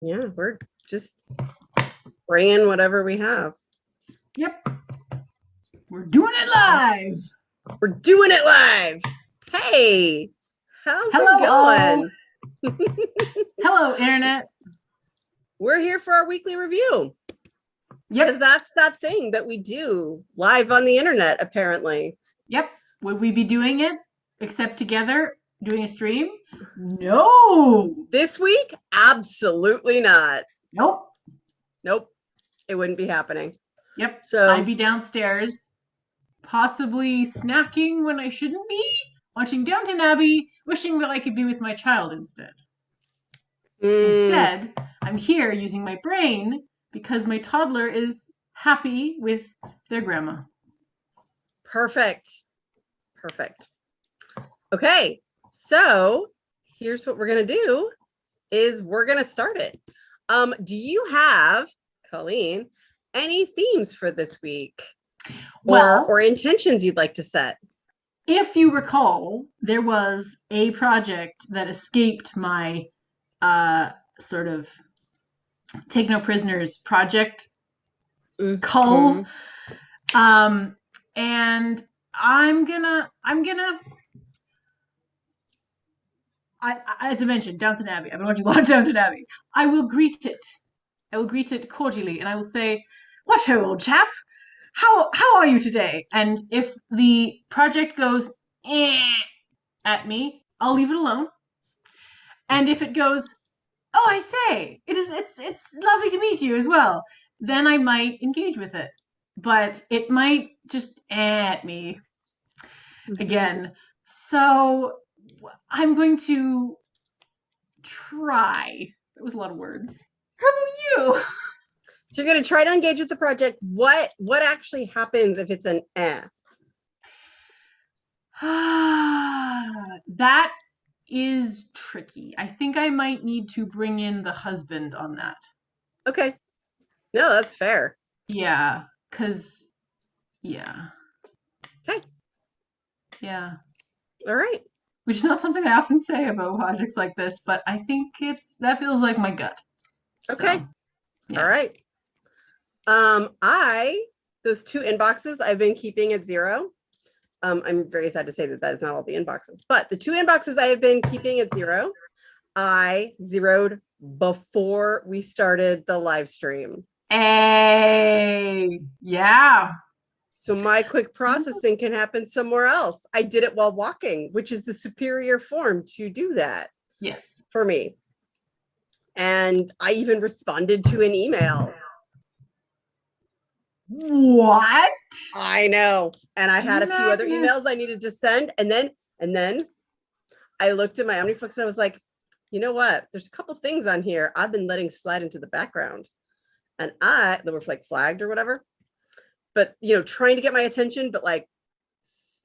Yeah, we're just bringing whatever we have. Yep. We're doing it live. We're doing it live. Hey, how's Hello, it going? Hello, Internet. We're here for our weekly review. Because Yep. that's that thing that we do live on the internet, apparently. Yep. Would we be doing it except together doing a stream? No. This week, absolutely not. Nope. Nope. It wouldn't be happening. Yep. So I'd be downstairs, possibly snacking when I shouldn't be, watching Downton Abbey, wishing that I could be with my child instead. Instead, I'm here using my brain because my toddler is happy with their grandma. Perfect. Okay, so here's what we're gonna do is we're gonna start it. Do you have, Colleen, any themes for this week? Or intentions you'd like to set? If you recall, there was a project that escaped my sort of take no prisoners project cull. And I'm gonna as I mentioned, Downton Abbey. I've been watching a lot of Downton Abbey. I will greet it cordially, and I will say, "What ho, old chap? How are you today?" And if the project goes at me, I'll leave it alone. And if it goes, "Oh, I say, it's lovely to meet you as well," then I might engage with it. But it might just at me again. So I'm going to try. That was a lot of words. How about you? So you're going to try to engage with the project. What actually happens if it's an That is tricky. I think I might need to bring in the husband on that. Okay. No, that's fair. Yeah, because, yeah. Okay. Yeah. All right. Which is not something I often say about projects like this, but I think that feels like my gut. Okay. So, yeah. All right. Those 2 inboxes I've been keeping at 0. I'm very sad to say that is not all the inboxes, but the 2 inboxes I have been keeping at 0, I zeroed before we started the live stream. Hey, yeah. So my quick processing can happen somewhere else. I did it while walking, which is the superior form to do that. Yes. For me. And I even responded to an email. What? I know. And I had a few other emails I needed to send. And then I looked at my OmniFlix and I was like, you know what? There's a couple things on here I've been letting slide into the background. And that were like flagged or whatever. But trying to get my attention, but like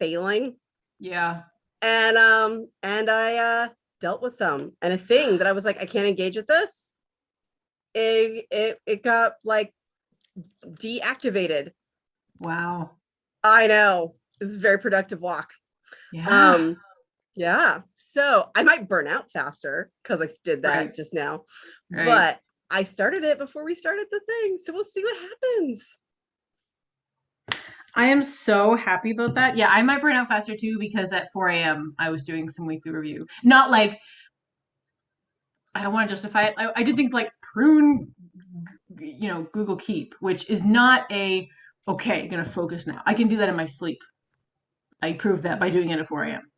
failing. Yeah. And I dealt with them. And a thing that I was like, I can't engage with this. It got like deactivated. Wow. I know. This is a very productive walk. Yeah. Yeah. So I might burn out faster because I did that just now. Right. But I started it before we started the thing. So we'll see what happens. I am so happy about that. Yeah, I might burn out faster too because at 4 a.m. I was doing some weekly review. Not like I don't want to justify it. I did things like prune, Google Keep, which is not gonna focus now. I can do that in my sleep. I proved that by doing it at 4 a.m.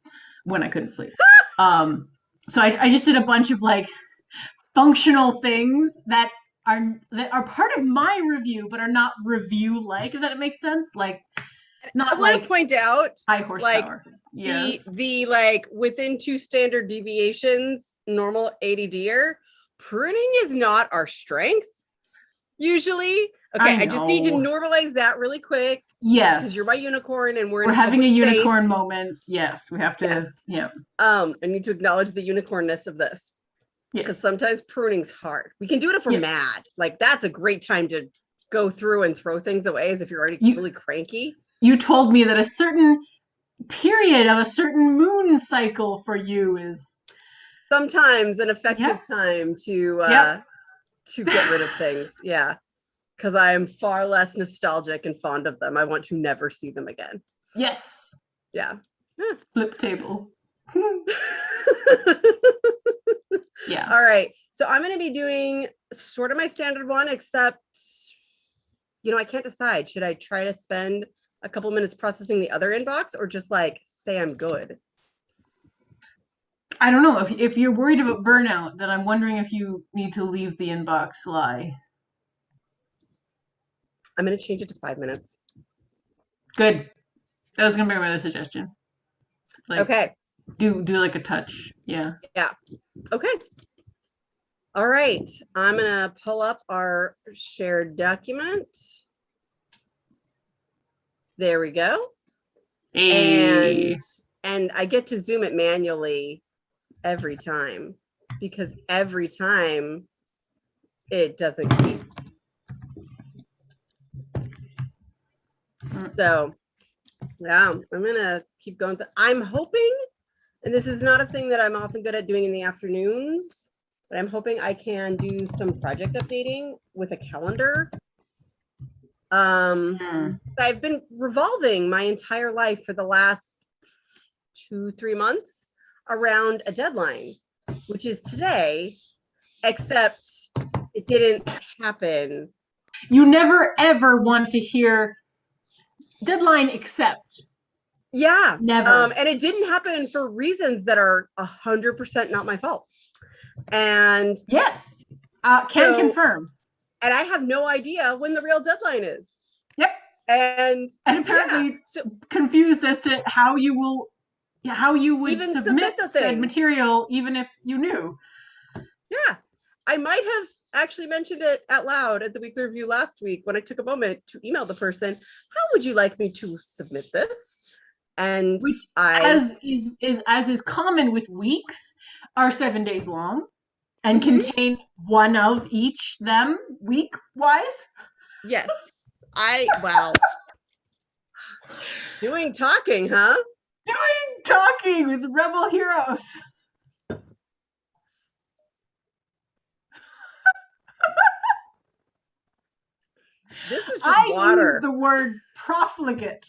when I couldn't sleep. So I just did a bunch of like functional things that are part of my review, but are not review-like, if that makes sense. Like, not I want to point out high horsepower. Like, yes. The like within 2 standard deviations, normal ADDer, pruning is not our strength usually. Okay, I just need to normalize that really quick. Yes, because you're my unicorn and we're having a unicorn moment. Yes, we have to. Yes. Yeah. I need to acknowledge the unicornness of this. Because sometimes pruning's hard. We can do it if we're mad. Like that's a great time to go through and throw things away as if you're already really cranky. You told me that a certain period of a certain moon cycle for you is sometimes an effective time to to get rid of things. Yeah. Because I am far less nostalgic and fond of them. I want to never see them again. Yes. Yeah. Flip table. Yeah. All right. So I'm going to be doing sort of my standard one, except, I can't decide. Should I try to spend a couple minutes processing the other inbox or just like say I'm good? I don't know. If you're worried about burnout, then I'm wondering if you need to leave the inbox lie. I'm going to change it to 5 minutes. Good. That was going to be my other suggestion. Okay. Do like a touch. Yeah. Yeah. Okay. All right. I'm going to pull up our shared document. There we go. Hey. And I get to zoom it manually every time because every time it doesn't keep. So yeah, I'm gonna keep going. I'm hoping, and this is not a thing that I'm often good at doing in the afternoons, but I'm hoping I can do some project updating with a calendar. I've been revolving my entire life for the last 2-3 months around a deadline, which is today, except it didn't happen. You never ever want to hear deadline except. Yeah. Never. And it didn't happen for reasons that are 100% not my fault. And yes, can confirm. And I have no idea when the real deadline is. Yep. And apparently confused as to how you would even submit said material, even if you knew. Yeah. I might have actually mentioned it out loud at the weekly review last week when I took a moment to email the person, how would you like me to submit this? And which, as is common with weeks, are 7 days long and contain one of each them week wise. Yes. Wow. Doing talking, huh? Doing talking with rebel heroes. This is just water. I used the word profligate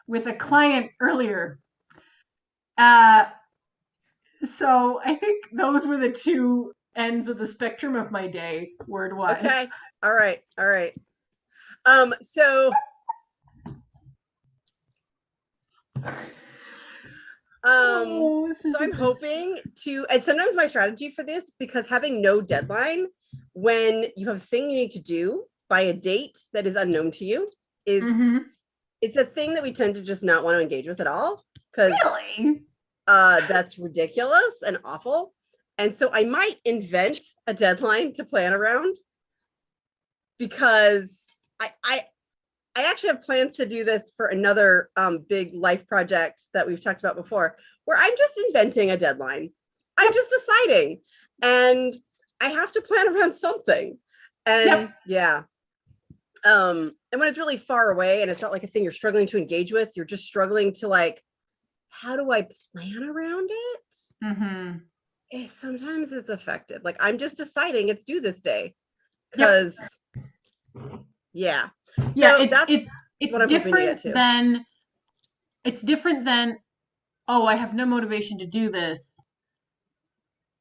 with a client earlier. So I think those were the two ends of the spectrum of my day, word-wise. Okay. All right. So I'm hoping to, and sometimes my strategy for this, because having no deadline when you have a thing you need to do by a date that is unknown to you is it's a thing that we tend to just not want to engage with at all, because that's ridiculous and awful. And so I might invent a deadline to plan around, because I actually have plans to do this for another big life project that we've talked about before, where I'm just inventing a deadline. I'm just deciding, and I have to plan around something. And and when it's really far away and it's not like a thing you're struggling to engage with, you're just struggling to like, how do I plan around it? Sometimes it's effective. Like, I'm just deciding it's due this day, because so it's different than, oh, I have no motivation to do this.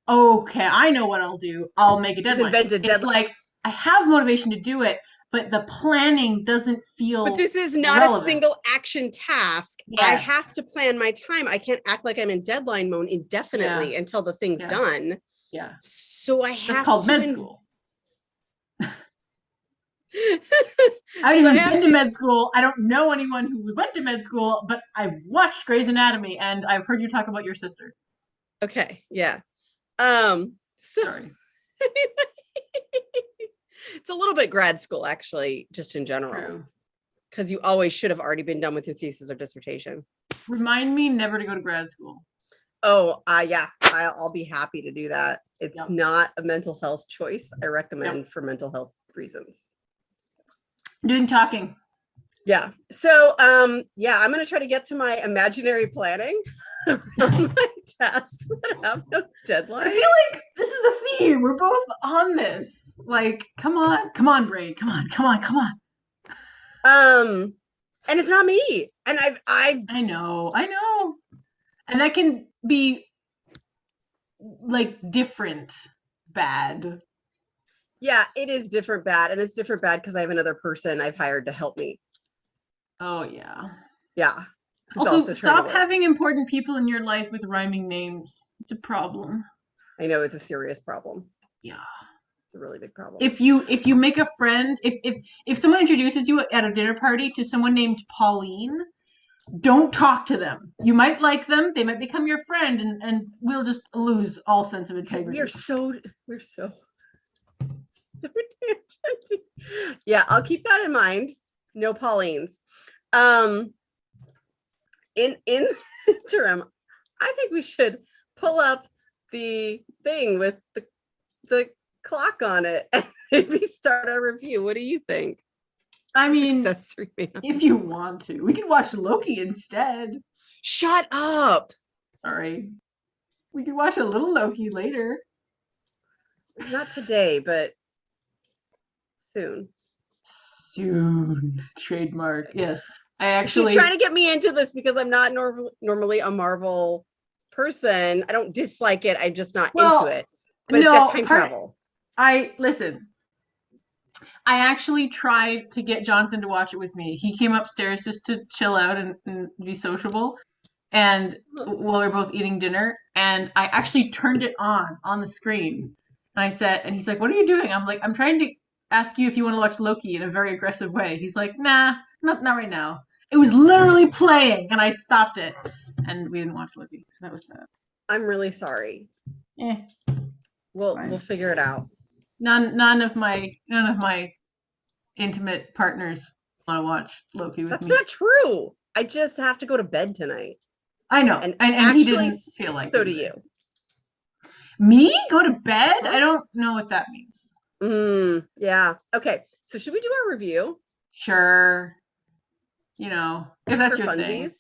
Okay, I know what I'll do. I'll make a deadline. It's like, I have motivation to do it, but the planning doesn't feel But this is not relevant. A single action task. Yes. I have to plan my time. I can't act like I'm in deadline mode indefinitely until the thing's done. Yeah. So I have That's called med school. I haven't even been to med school. I don't know anyone who went to med school, but I've watched Grey's Anatomy and I've heard you talk about your sister. Okay. Yeah. Sorry. It's a little bit grad school, actually, just in general, because you always should have already been done with your thesis or dissertation. Remind me never to go to grad school. Oh, yeah, I'll be happy to do that. It's not a mental health choice. I recommend for mental health reasons. Doing talking. Yeah. So, I'm going to try to get to my imaginary planning. around my tasks that have no deadline. I feel like this is a theme. We're both on this. Like, come on, brain, come on. And it's not me. And I know, and that can be like different bad. Yeah, it is different bad, and it's different bad because I have another person I've hired to help me. Oh yeah. Yeah. Also, stop having important people in your life with rhyming names. It's a problem. I know it's a serious problem. Yeah. It's a really big problem. If you make a friend, if someone introduces you at a dinner party to someone named Pauline, don't talk to them. You might like them, they might become your friend, and we'll just lose all sense of integrity. We're so tangent. Yeah, I'll keep that in mind. No Paulines. In the interim, I think we should pull up the thing with the clock on it and maybe start our review. What do you think? I mean, if you want to, we could watch Loki instead. Shut up. Sorry. We could watch a little Loki later. Not today, but soon. Soon. Trademark. Yes. She's trying to get me into this because I'm not normally a Marvel person. I don't dislike it. I'm just not into it. But it's got time travel. Listen. I actually tried to get Jonathan to watch it with me. He came upstairs just to chill out and be sociable. And while we were both eating dinner, and I actually turned it on the screen. And I said, and he's like, "What are you doing?" I'm like, "I'm trying to ask you if you want to watch Loki," in a very aggressive way. He's like, "Nah, not right now." It was literally playing, and I stopped it, and we didn't watch Loki. So that was sad. I'm really sorry. We'll figure it out. None of my intimate partners want to watch Loki with me. That's not true. I just have to go to bed tonight. I know, and he didn't feel like so do you. Me? Go to bed? I don't know what that means. Yeah. Okay. So should we do our review? Sure. You know, if that's your thing.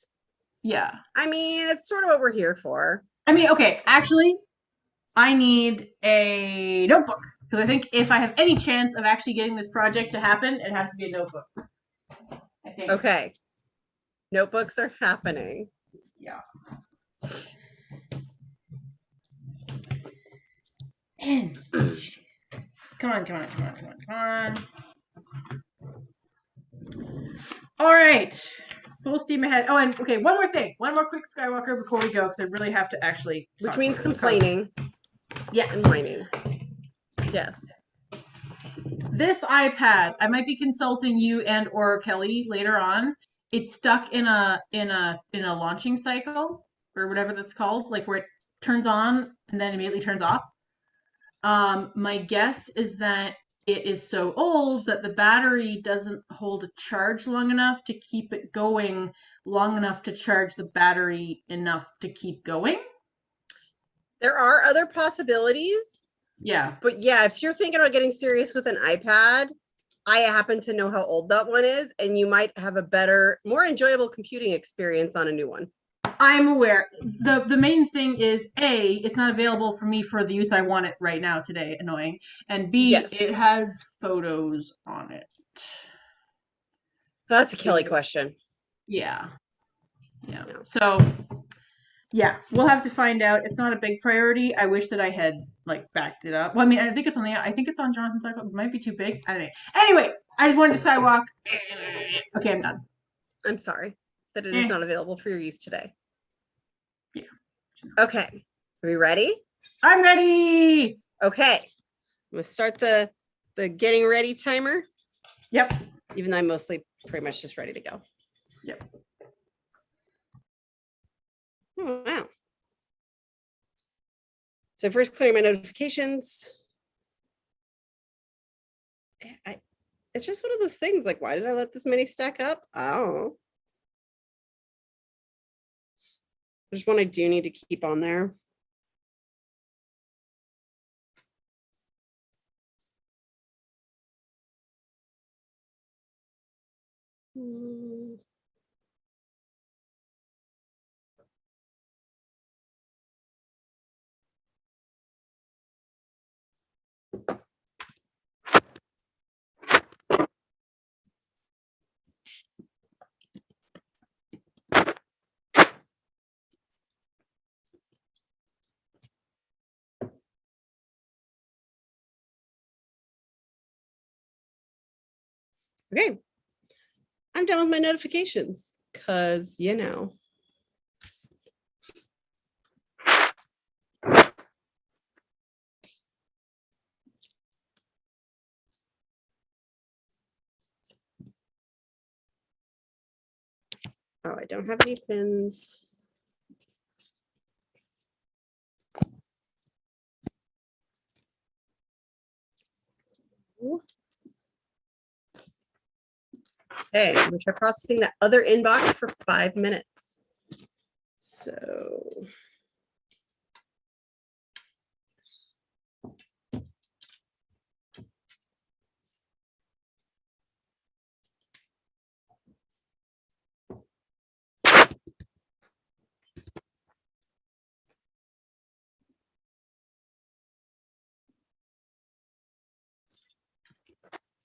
Yeah. I mean, it's sort of what we're here for. I mean, okay, actually, I need a notebook. Because I think if I have any chance of actually getting this project to happen, it has to be a notebook. I think. Okay. Notebooks are happening. Yeah. And come on. All right. Full steam ahead. Oh, and okay, one more thing. One more quick Skywalker before we go, because I really have to actually Which means complaining. Yeah. And whining. Yes. This iPad, I might be consulting you and or Kelly later on. It's stuck in a launching cycle or whatever that's called, like where it turns on and then immediately turns off. My guess is that it is so old that the battery doesn't hold a charge long enough to keep it going long enough to charge the battery enough to keep going. There are other possibilities. Yeah. But yeah, if you're thinking about getting serious with an iPad, I happen to know how old that one is, and you might have a better, more enjoyable computing experience on a new one. I'm aware. The main thing is A, it's not available for me for the use I want it right now today, annoying. And B, yes. It has photos on it. That's a Kelly question. Yeah. So yeah, we'll have to find out. It's not a big priority. I wish that I had like backed it up. Well, I mean, I think it's on Jonathan's cycle. It might be too big. I don't know. Anyway, I just wanted to sidewalk. Okay, I'm done. I'm sorry that it is not available for your use today. Yeah. Okay. Are we ready? I'm ready. Okay. I'm gonna start the getting ready timer. Yep. Even though I'm mostly pretty much just ready to go. Yep. Oh, wow. So first clearing my notifications. It's just one of those things, like, why did I let this many stack up? I don't know. There's one I do need to keep on there. Okay, I'm done with my notifications because, you know. Oh, I don't have any pins. Okay, I'm gonna try processing that other inbox for 5 minutes. So.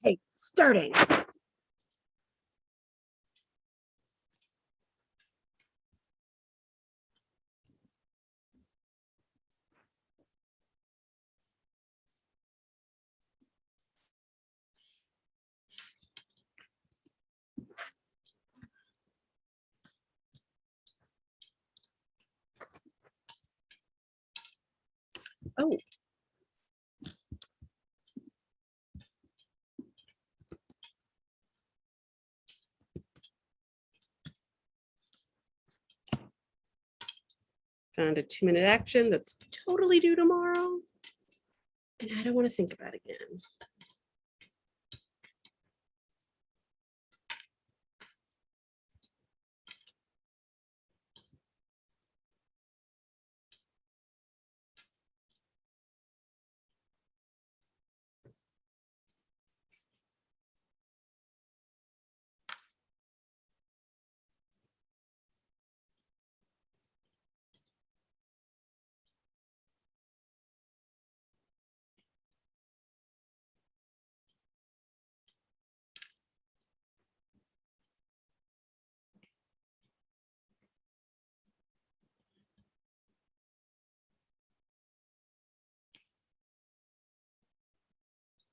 Okay, starting. Oh. Found a 2-minute action that's totally due tomorrow. And I don't want to think about it again.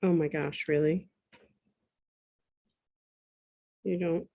Oh my gosh, really? You don't?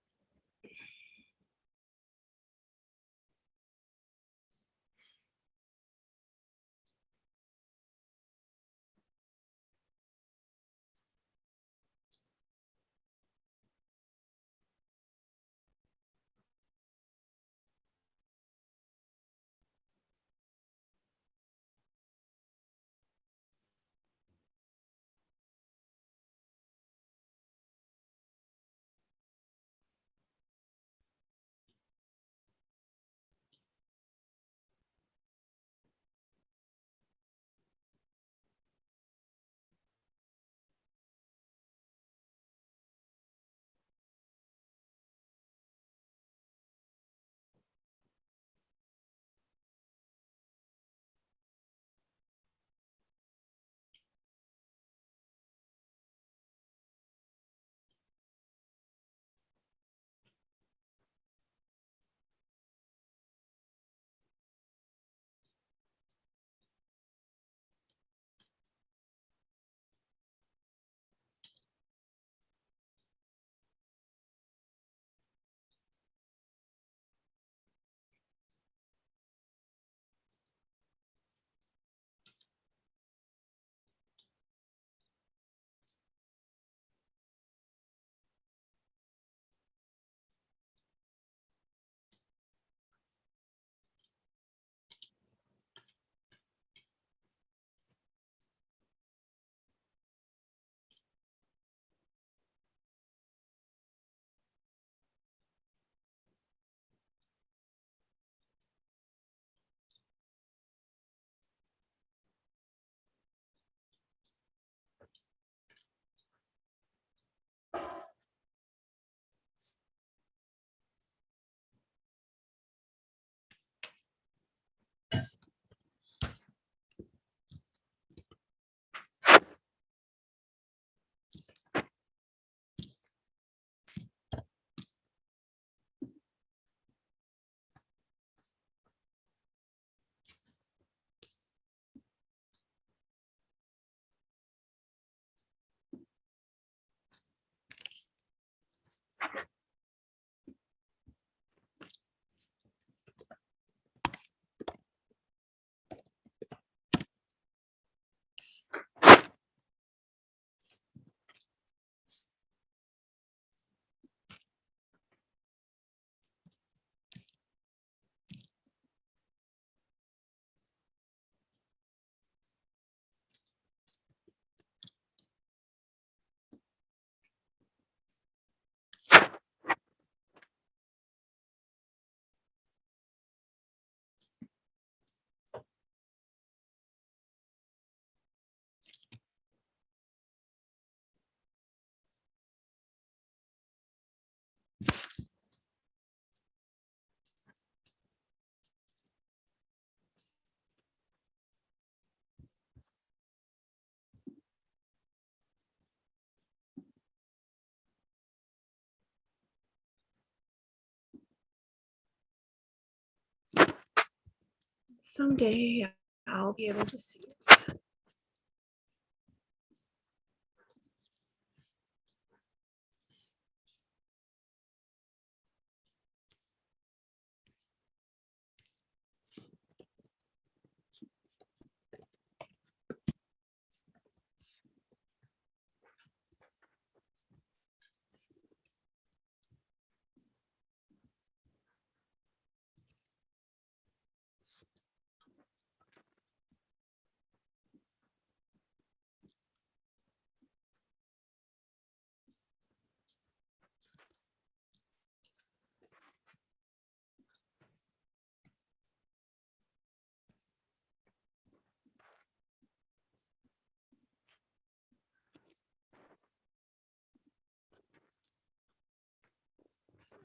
Someday I'll be able to see it.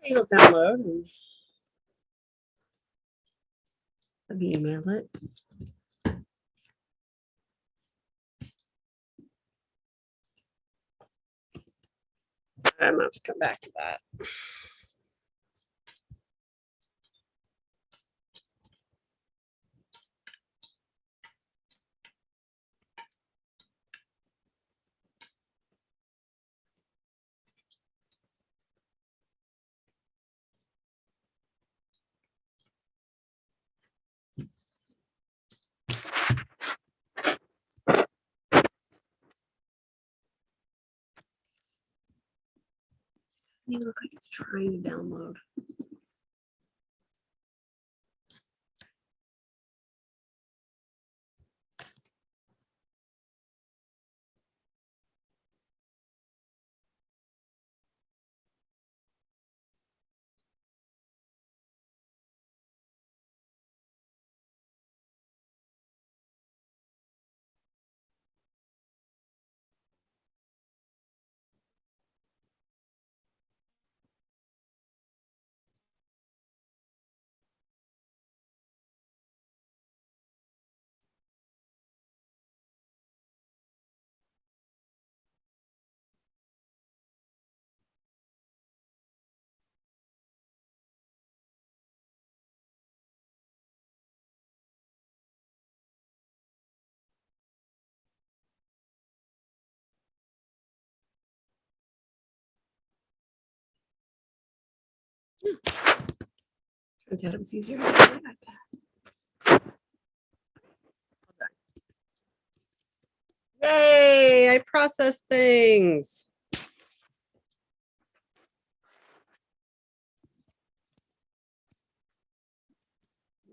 You'll download and email it. I'm gonna have to come back to that. Doesn't even look like it's trying to download. Turns out it was easier to do on my iPad. Yay, I processed things.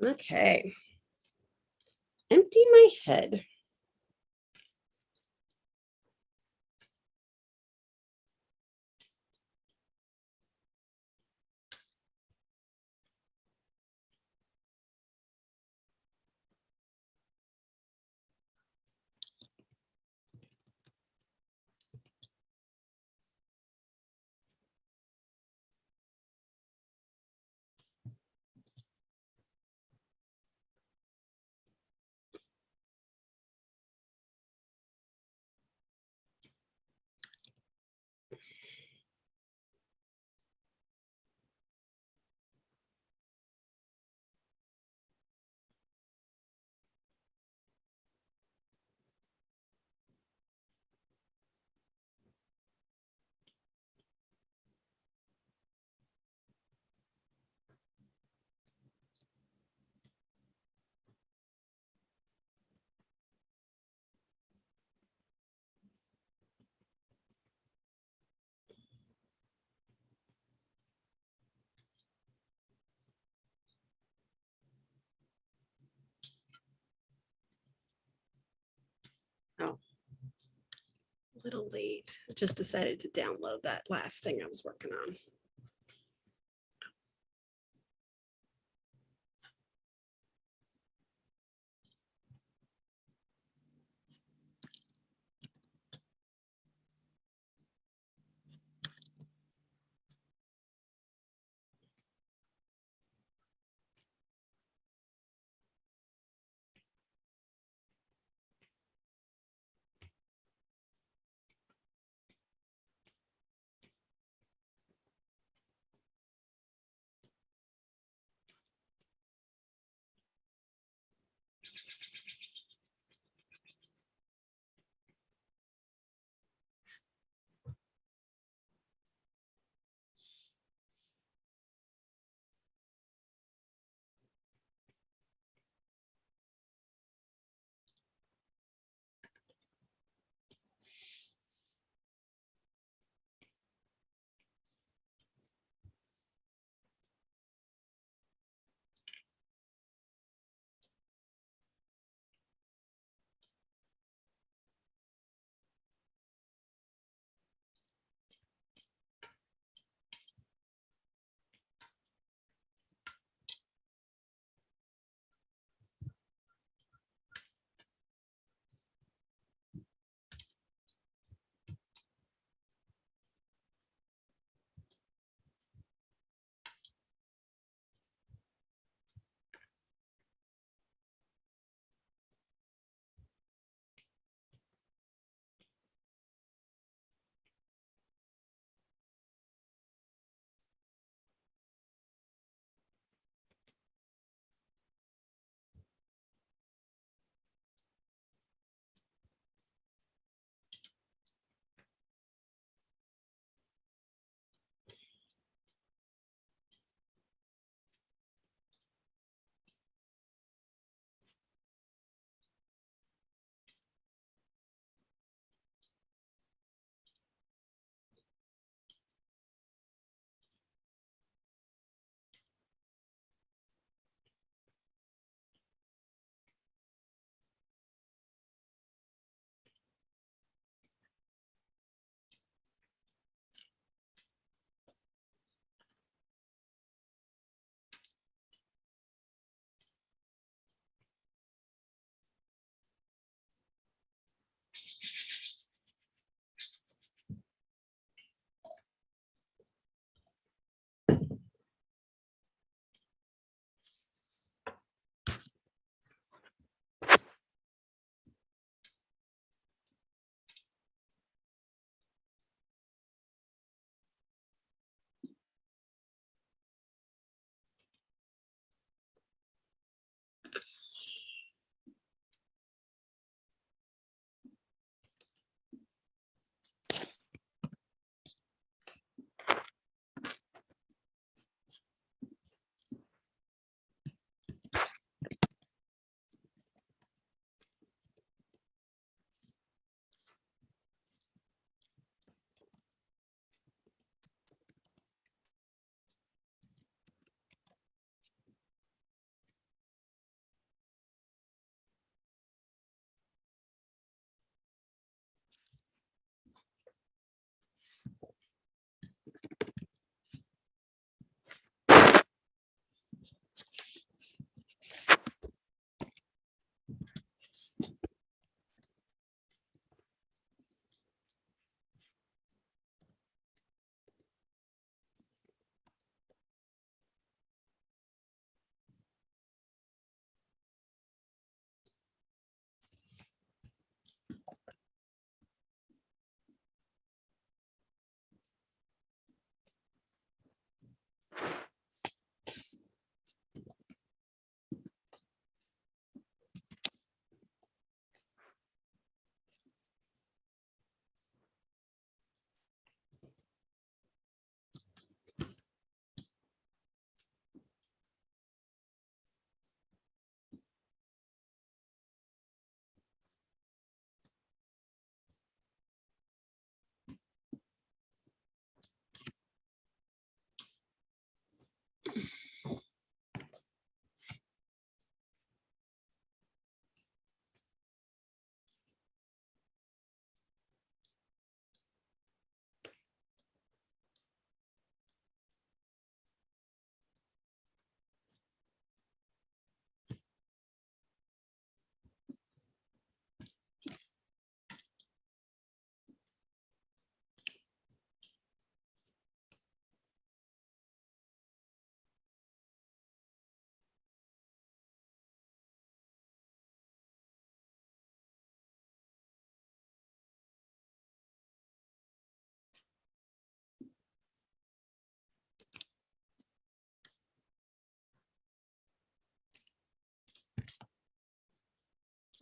Okay. Empty my head. Oh, a little late. I just decided to download that last thing I was working on.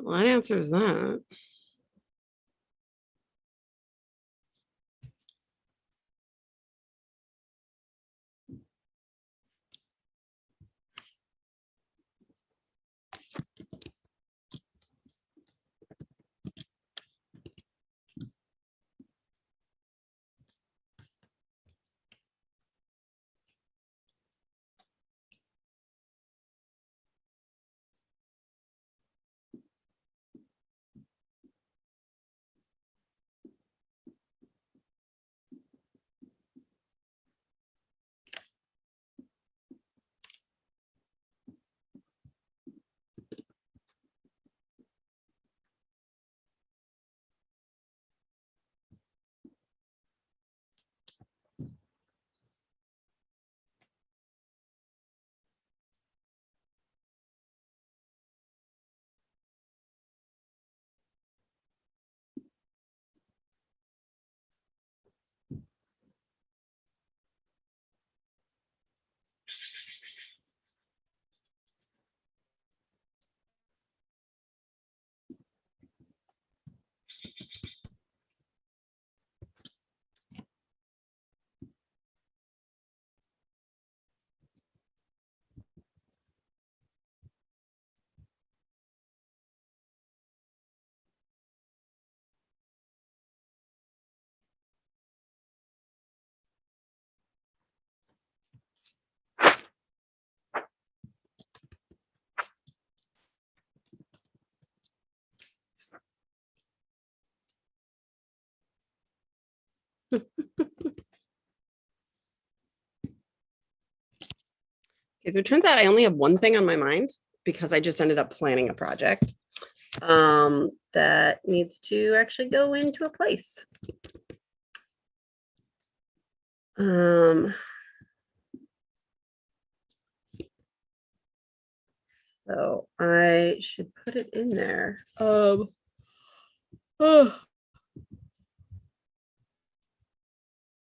Well, that answers that. Okay, so it turns out I only have one thing on my mind because I just ended up planning a project that needs to actually go into a place. So I should put it in there. Oh.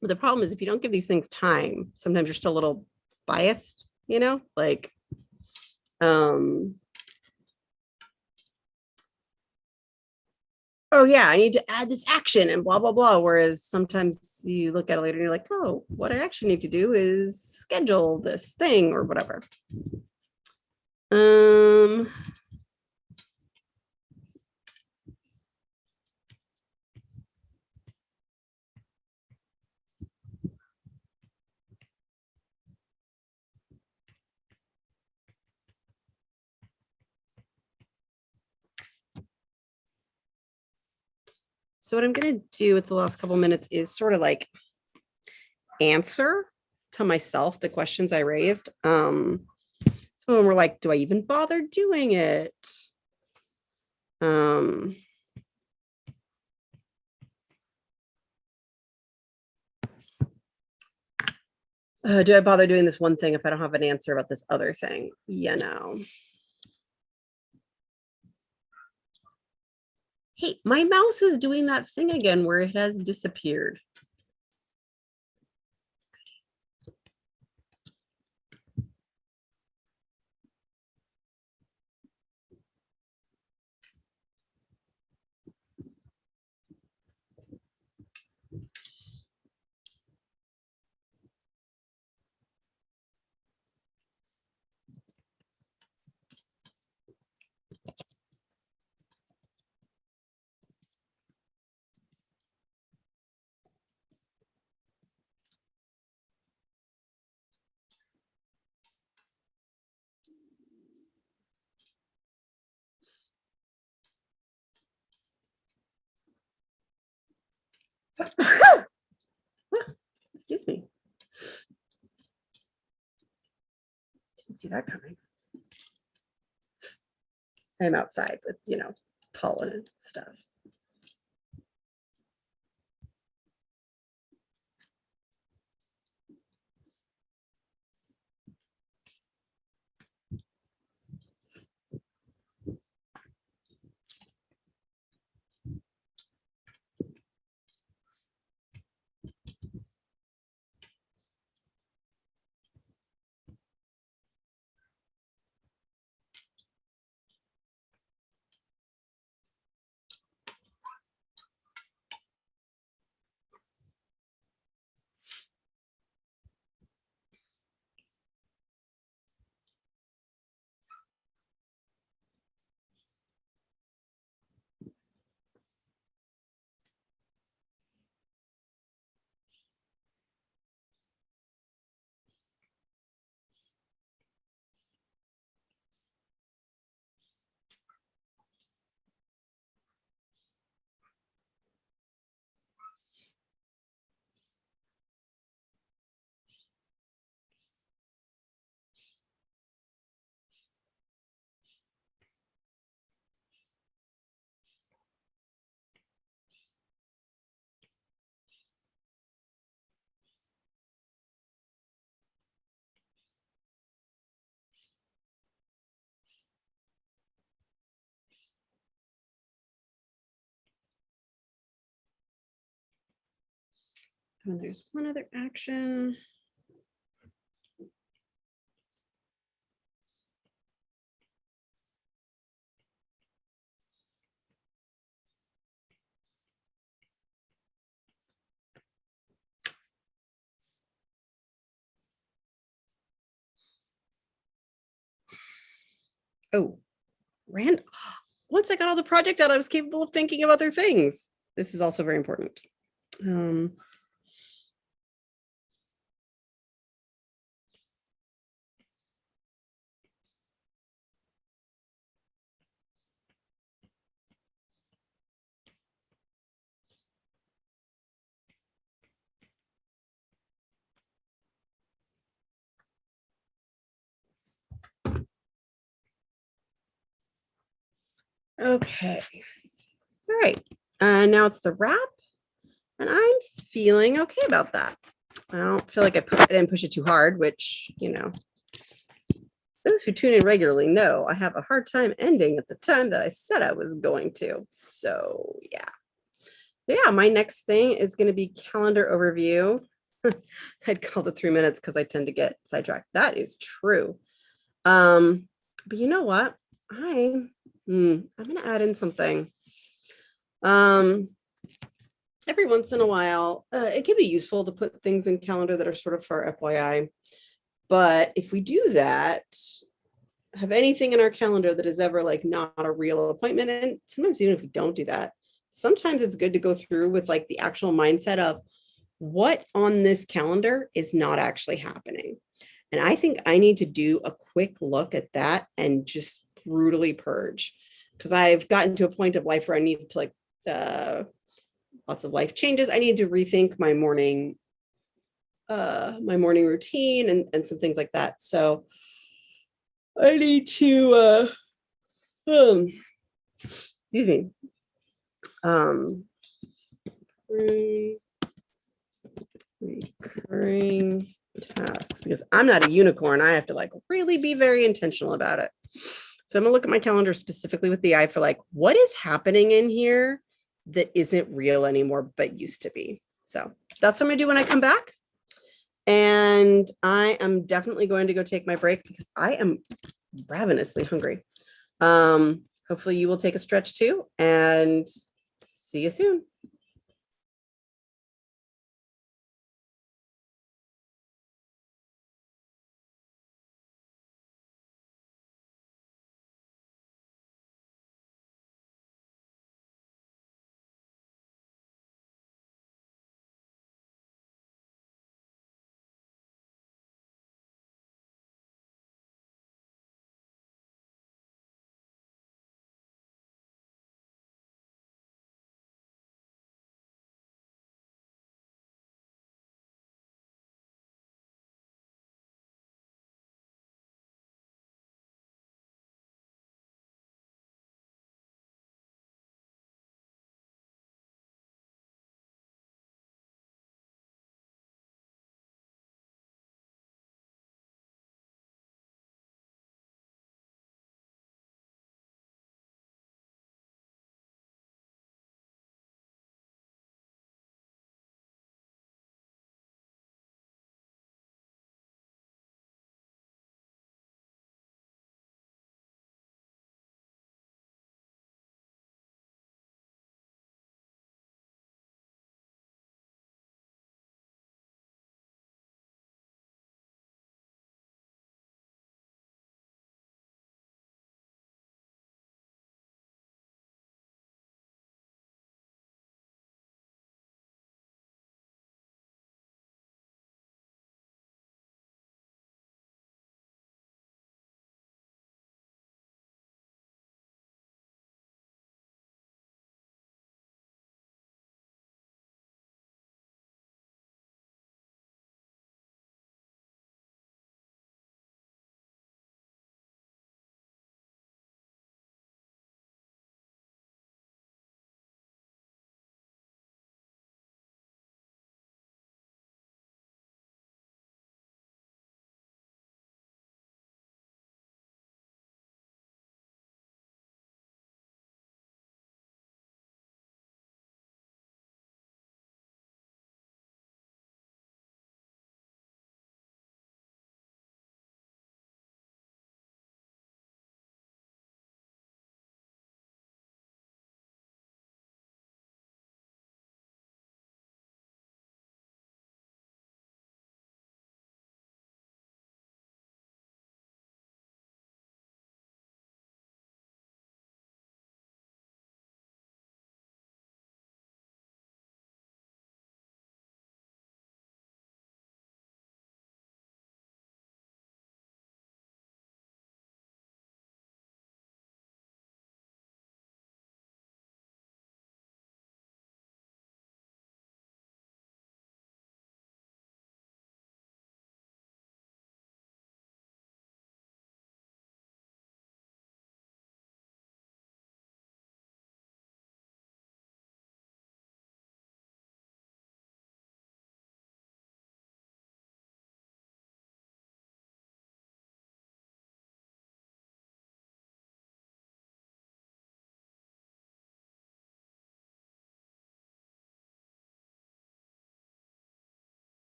But the problem is if you don't give these things time, sometimes you're still a little biased, you know, like, oh yeah, I need to add this action and blah, blah, blah. Whereas sometimes you look at it later and you're like, oh, what I actually need to do is schedule this thing or whatever. So what I'm going to do with the last couple minutes is sort of like answer to myself the questions I raised. So when we're like, do I even bother doing it? Do I bother doing this one thing if I don't have an answer about this other thing? You know. Hey, my mouse is doing that thing again where it has disappeared. Excuse me. Didn't see that coming. I'm outside with, you know, pollen and stuff. And there's one other action. Oh, once I got all the project out, I was capable of thinking of other things. This is also very important. Okay. All right. Now it's the wrap. And I'm feeling okay about that. I don't feel like I didn't push it too hard, which, you know, those who tune in regularly know I have a hard time ending at the time that I said I was going to. So yeah, my next thing is going to be calendar overview. I'd called it 3 minutes because I tend to get sidetracked. That is true. But you know what? I'm going to add in something. Every once in a while, it can be useful to put things in calendar that are sort of for FYI. But if we do that, have anything in our calendar that is ever like not a real appointment, and sometimes even if we don't do that, sometimes it's good to go through with like the actual mindset of what on this calendar is not actually happening. And I think I need to do a quick look at that and just brutally purge, because I've gotten to a point of life where I need to like lots of life changes. I need to rethink my morning routine and some things like that. So I need to excuse me. Recurring tasks, because I'm not a unicorn. I have to like really be very intentional about it. So I'm gonna look at my calendar specifically with the eye for like, what is happening in here that isn't real anymore, but used to be. So that's what I'm gonna do when I come back. And I am definitely going to go take my break because I am ravenously hungry. Hopefully you will take a stretch too, and see you soon.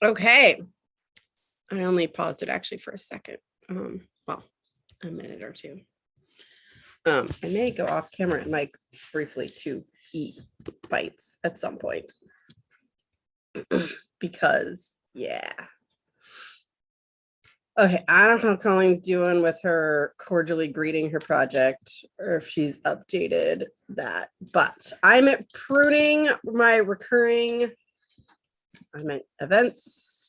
Okay. I only paused it actually for a second. Well, a minute or two. I may go off camera and like briefly to eat bites at some point. Because yeah. Okay, I don't know how Colleen's doing with her cordially greeting her project or if she's updated that, but I'm at pruning my recurring, I meant events.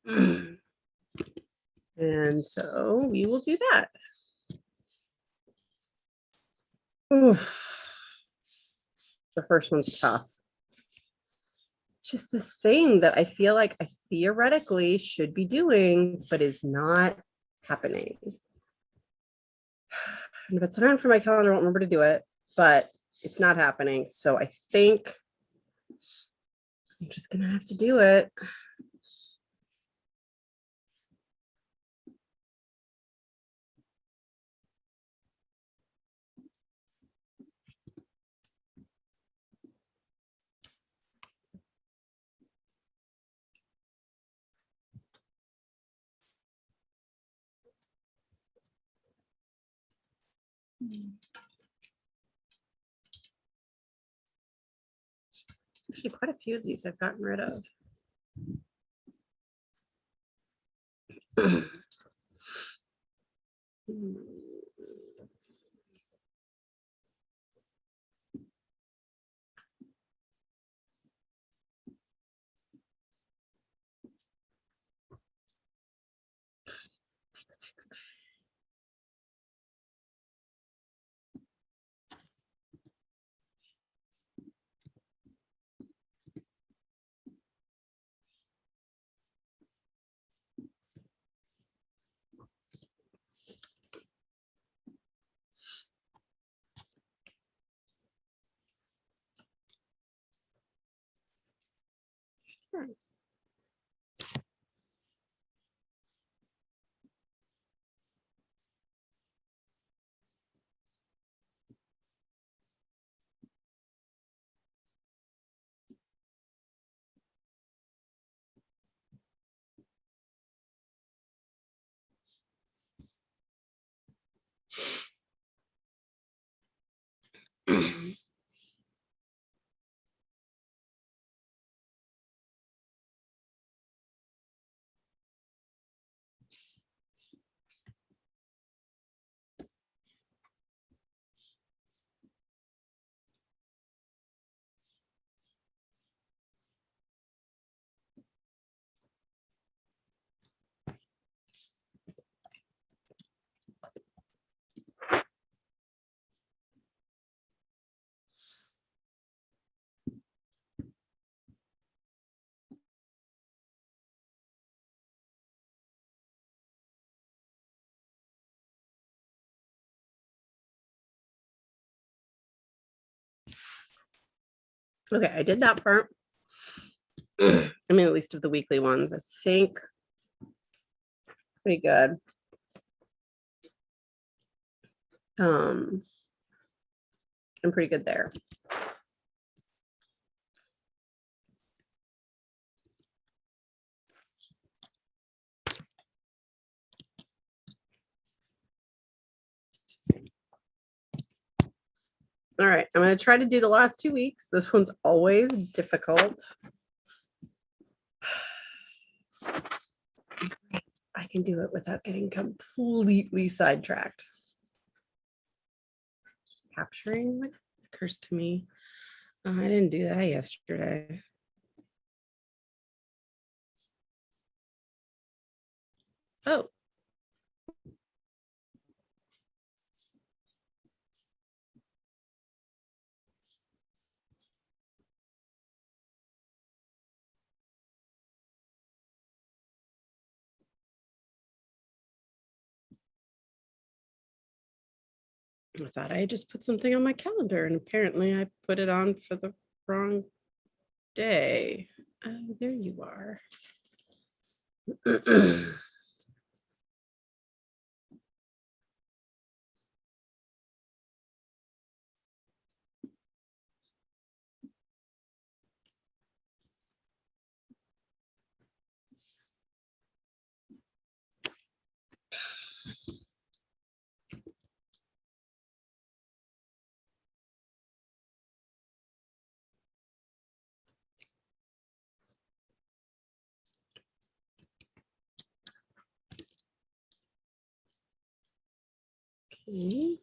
And so we will do that. Oof. The first one's tough. It's just this thing that I feel like I theoretically should be doing, but is not happening. And if it's not for my calendar, I won't remember to do it, but it's not happening. So I think I'm just going to have to do it. Actually, quite a few of these I've gotten rid of. Okay, I did that part. I mean, at least of the weekly ones, I think pretty good. I'm pretty good there. All right, I'm going to try to do the last 2 weeks. This one's always difficult. I can do it without getting completely sidetracked. Just capturing what occurs to me. I didn't do that yesterday. Oh. I thought I just put something on my calendar and apparently I put it on for the wrong day. Oh, there you are. I'm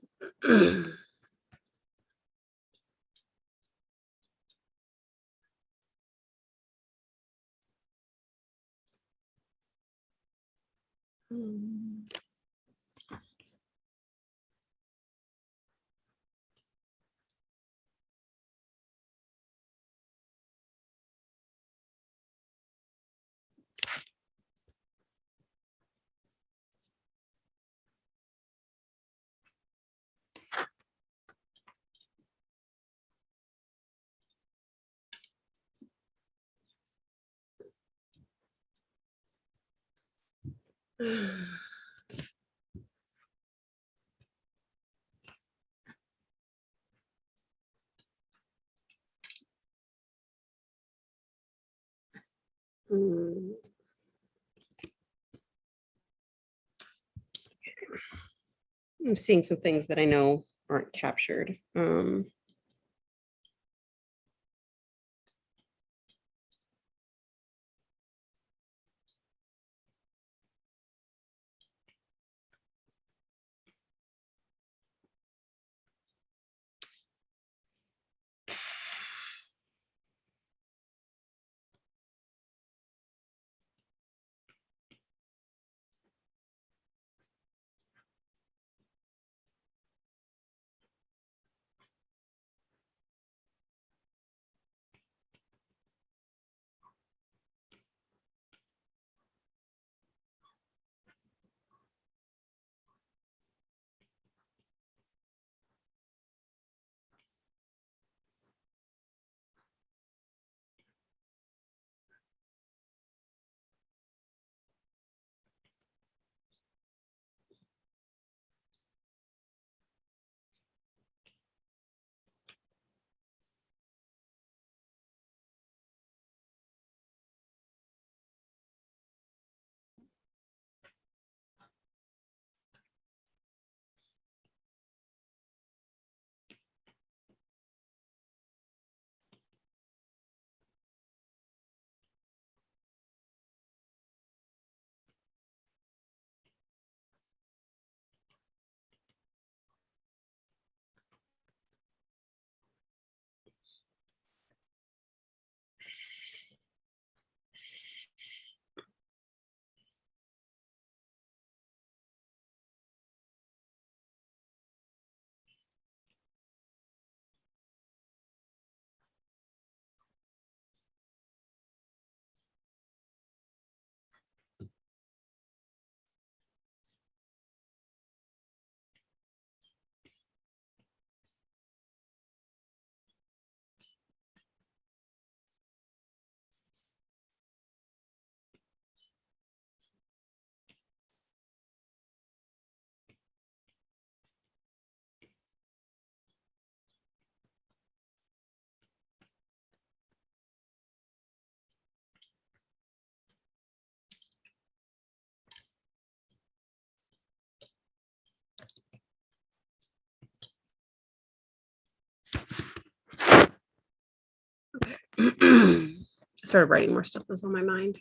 seeing some things that I know aren't captured. Started writing more stuff that was on my mind.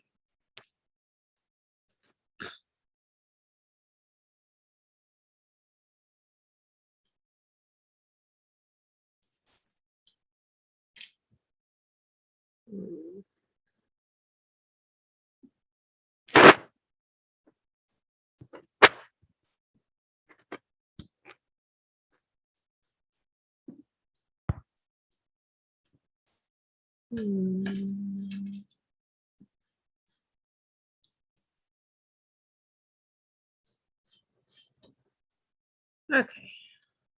Okay,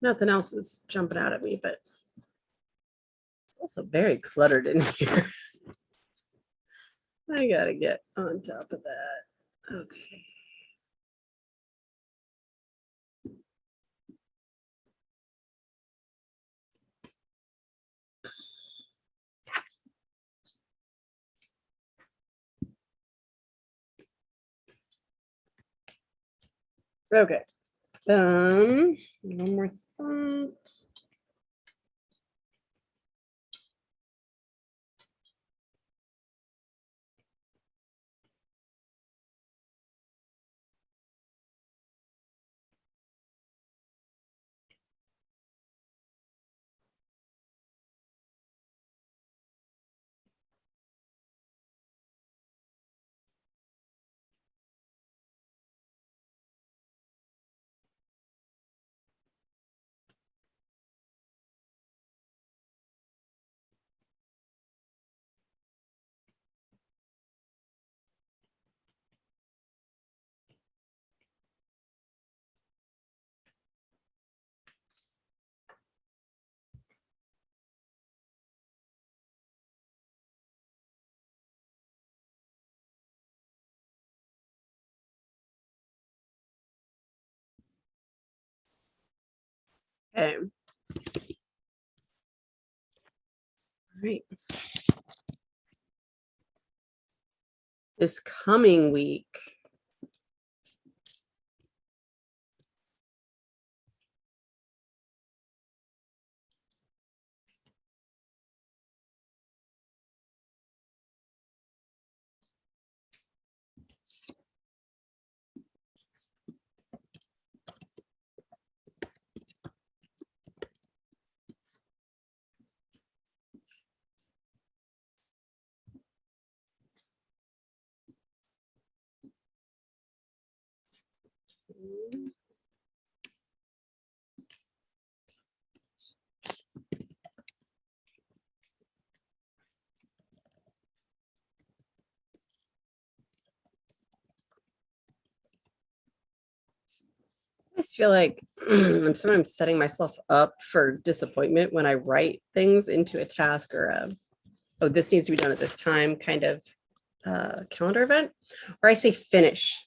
nothing else is jumping out at me, but also very cluttered in here. I gotta get on top of that. Okay. Okay. One more thought. Okay. All right. This coming week, I just feel like I'm sometimes setting myself up for disappointment when I write things into a task or a, oh, this needs to be done at this time kind of calendar event, or I say finish.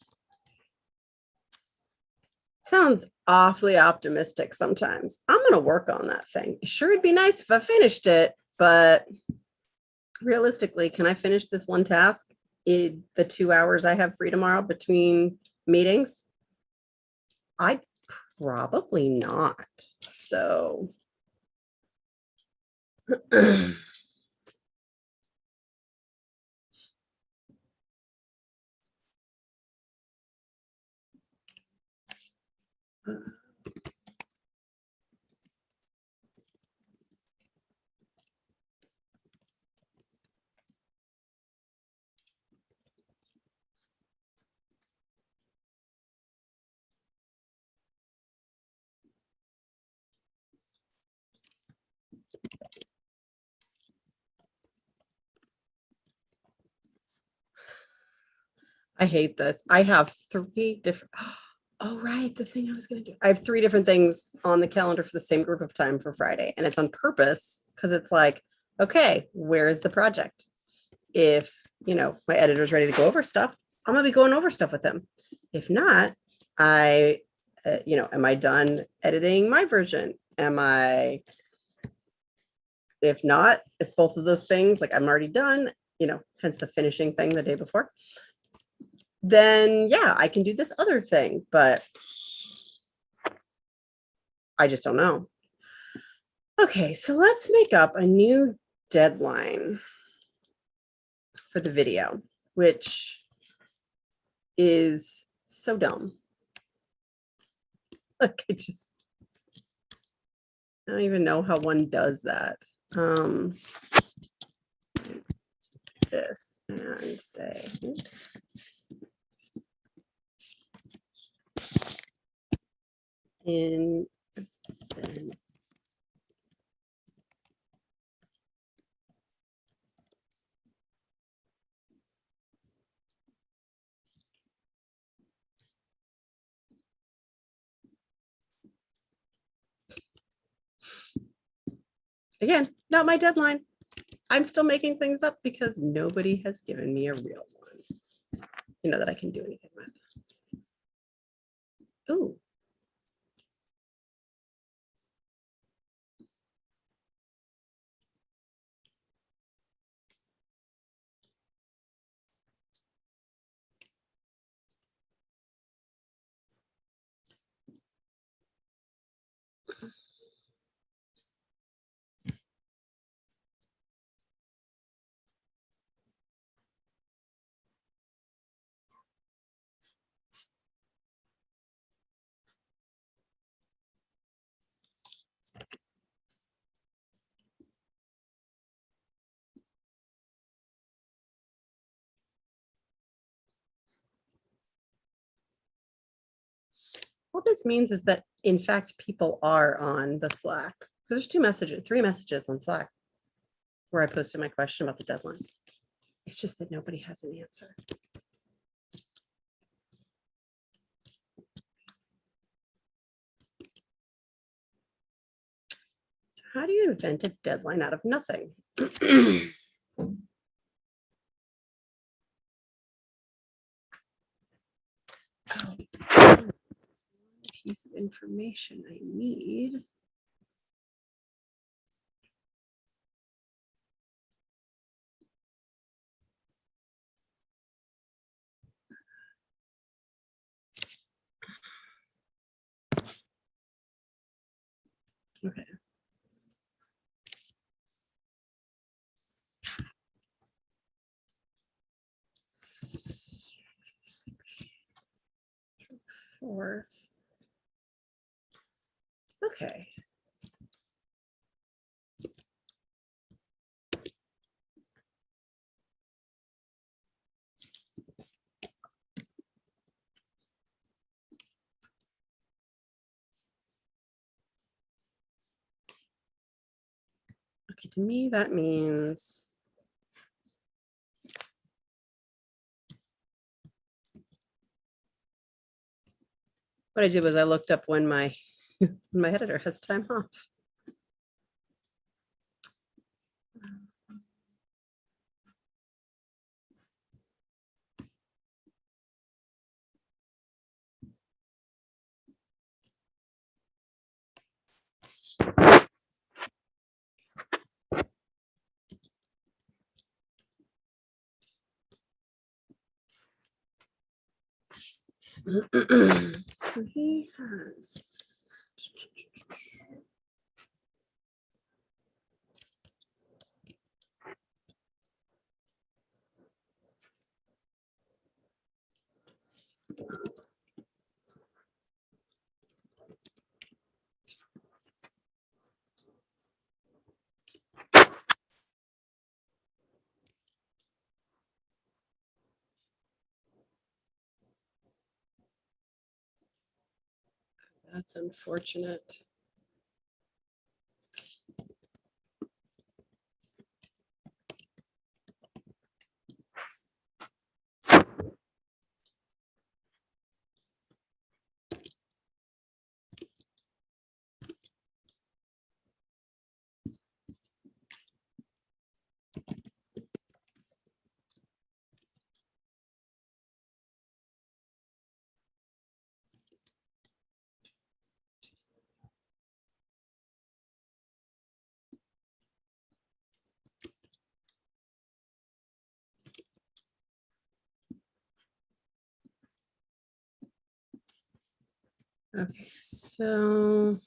Sounds awfully optimistic sometimes. I'm going to work on that thing. Sure, it'd be nice if I finished it, but realistically, can I finish this one task in the 2 hours I have free tomorrow between meetings? I probably not. So I hate this. I have 3 different, oh, right. The thing I was going to do. I have 3 different things on the calendar for the same group of time for Friday. And it's on purpose because it's like, okay, where is the project? If, my editor's ready to go over stuff, I'm going to be going over stuff with them. If not, am I done editing my version? If not, if both of those things, like I'm already done, hence the finishing thing the day before, then yeah, I can do this other thing, but I just don't know. Okay, so let's make up a new deadline for the video, which is so dumb. Like I don't even know how one does that. This and say, oops. In again, not my deadline. I'm still making things up because nobody has given me a real one, that I can do anything with. Ooh. What this means is that, in fact, people are on the Slack. There's 3 messages on Slack where I posted my question about the deadline. It's just that nobody has an answer. So how do you invent a deadline out of nothing? Piece of information I need. Okay. Four. Okay. Okay, to me that means what I did was I looked up when my when my editor has time off. So he has that's unfortunate. Okay, so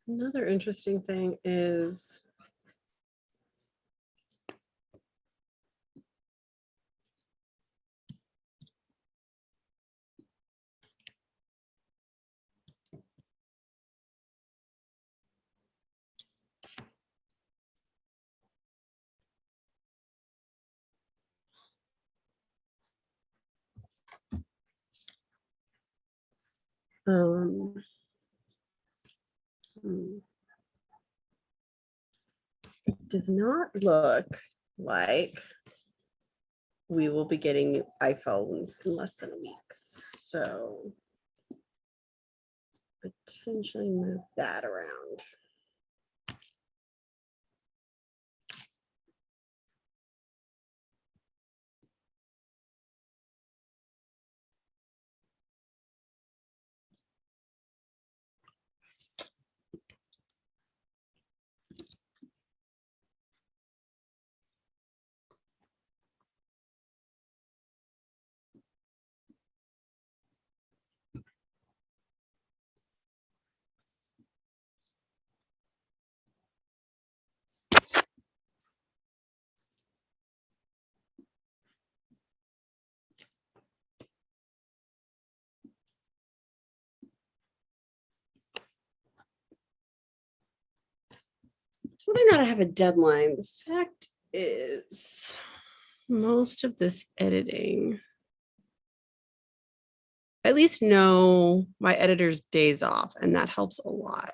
another interesting thing is it does not look like we will be getting new iPhones in less than a week. So potentially move that around. whether or not I have a deadline, the fact is most of this editing, I at least know my editor's days off, and that helps a lot.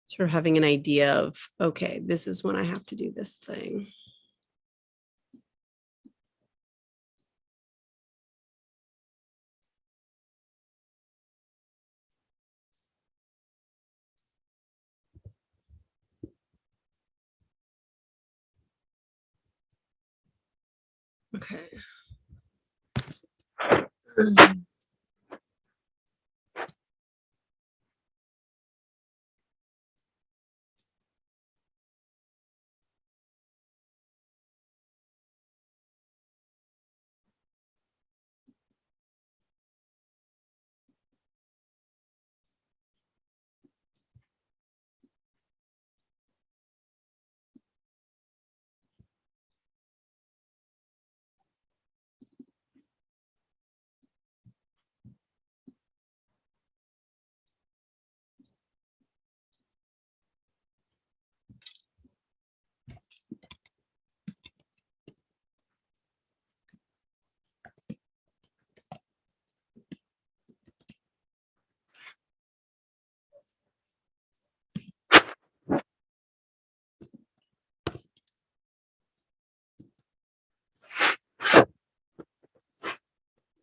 Sort of having an idea of, okay, this is when I have to do this thing. Okay.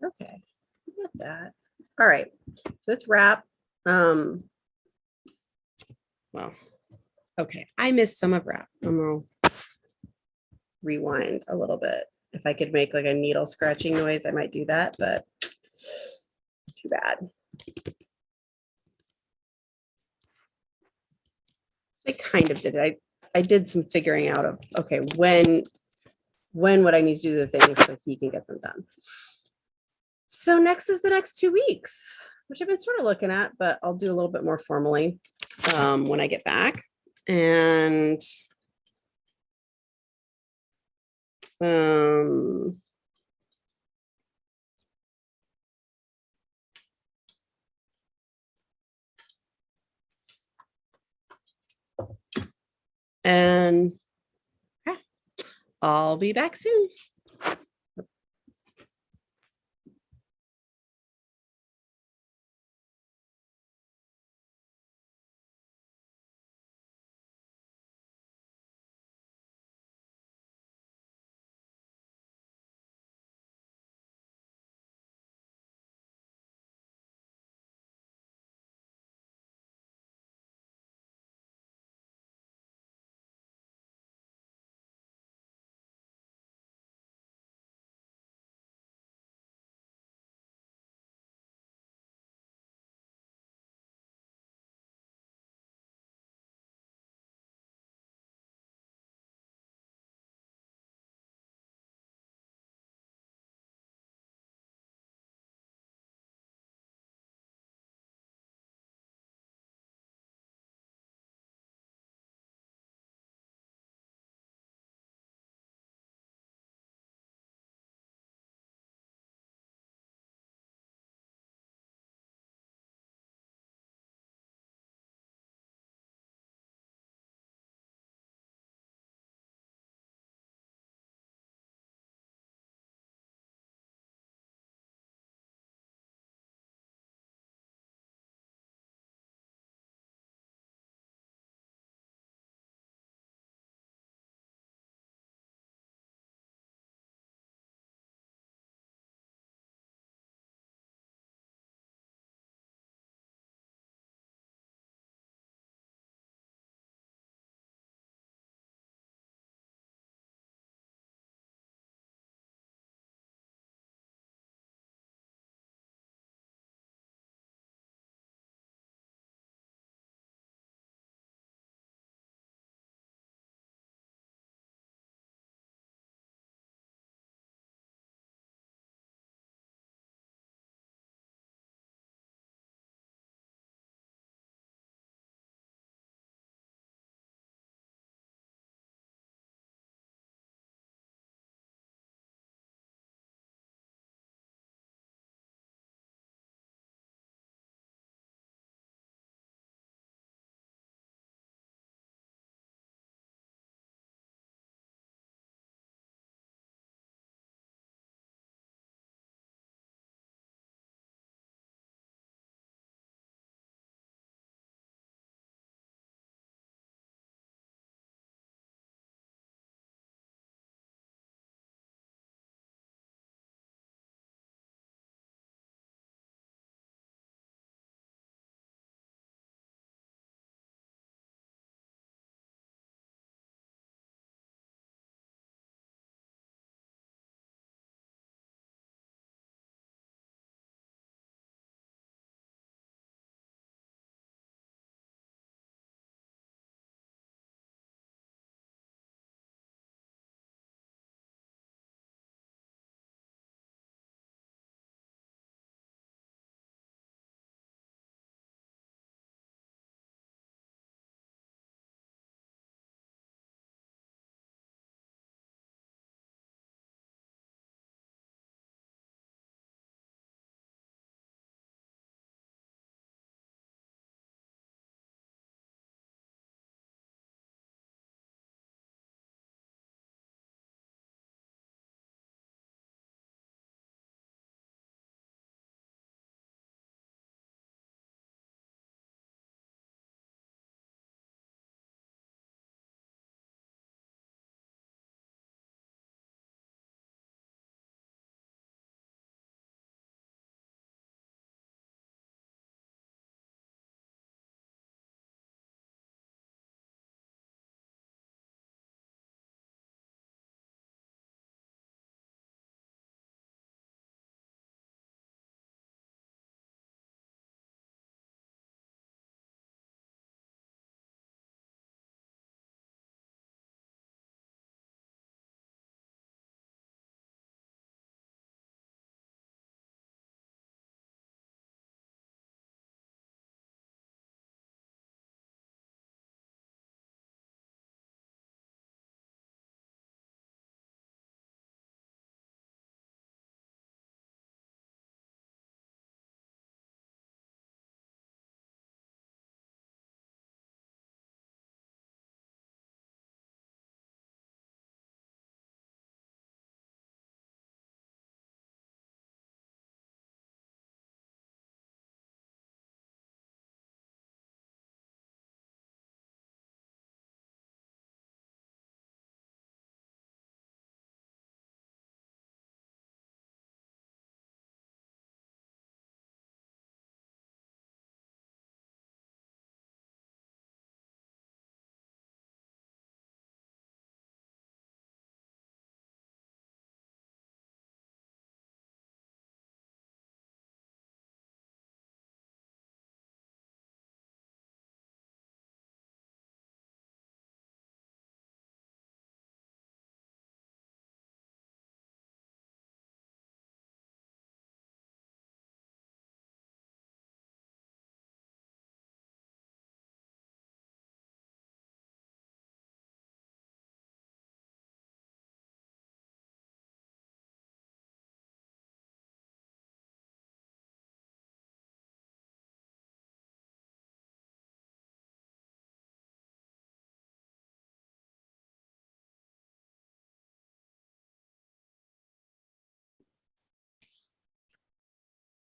Okay, got that. All right, so it's wrap. Well, okay, I missed some of wrap. I'm gonna rewind a little bit. If I could make like a needle scratching noise, I might do that, but too bad. I kind of did it. I did some figuring out of, okay, when would I need to do the things so he can get them done. So next is the next 2 weeks, which I've been sort of looking at, but I'll do a little bit more formally when I get back. And yeah, I'll be back soon.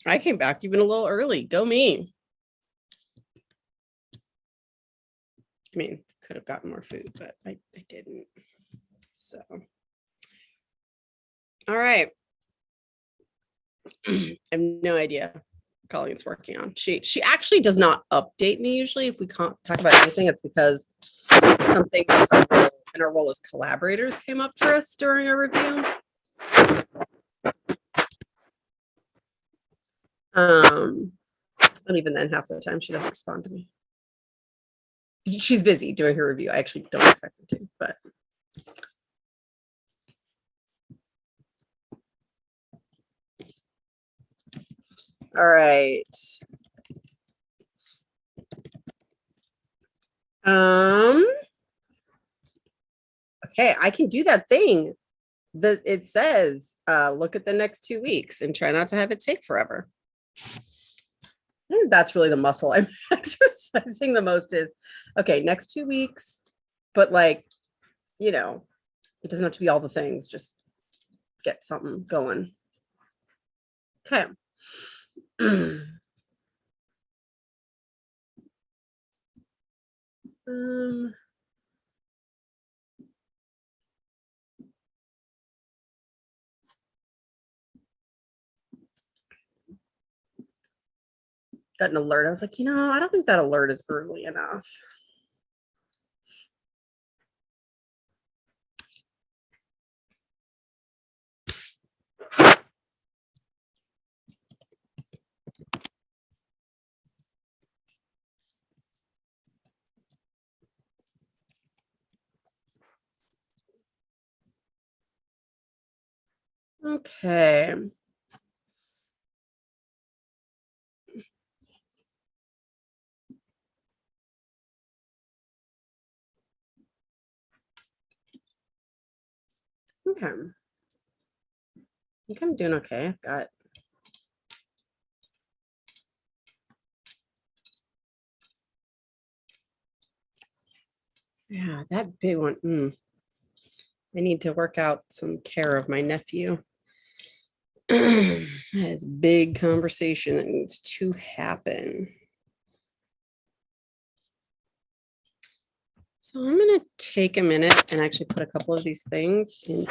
I came back even a little early. Go me. I mean, could have gotten more food, but I didn't. So, all right. I have no idea what Colleen's working on. She actually does not update me usually. If we can't talk about anything, it's because something in our role as collaborators came up for us during our review. And even then, half the time she doesn't respond to me. She's busy doing her review. I actually don't expect her to, but all right. Okay, I can do that thing that it says, look at the next 2 weeks and try not to have it take forever. I think that's really the muscle I'm exercising the most is, okay, next 2 weeks, but like, you know, it doesn't have to be all the things, just get something going. Okay. Got an alert. I was like, I don't think that alert is early enough. Okay. Okay. I think I'm doing okay. I've got that big one. I need to work out some care of my nephew. That is a big conversation that needs to happen. So I'm going to take a minute and actually put a couple of these things in.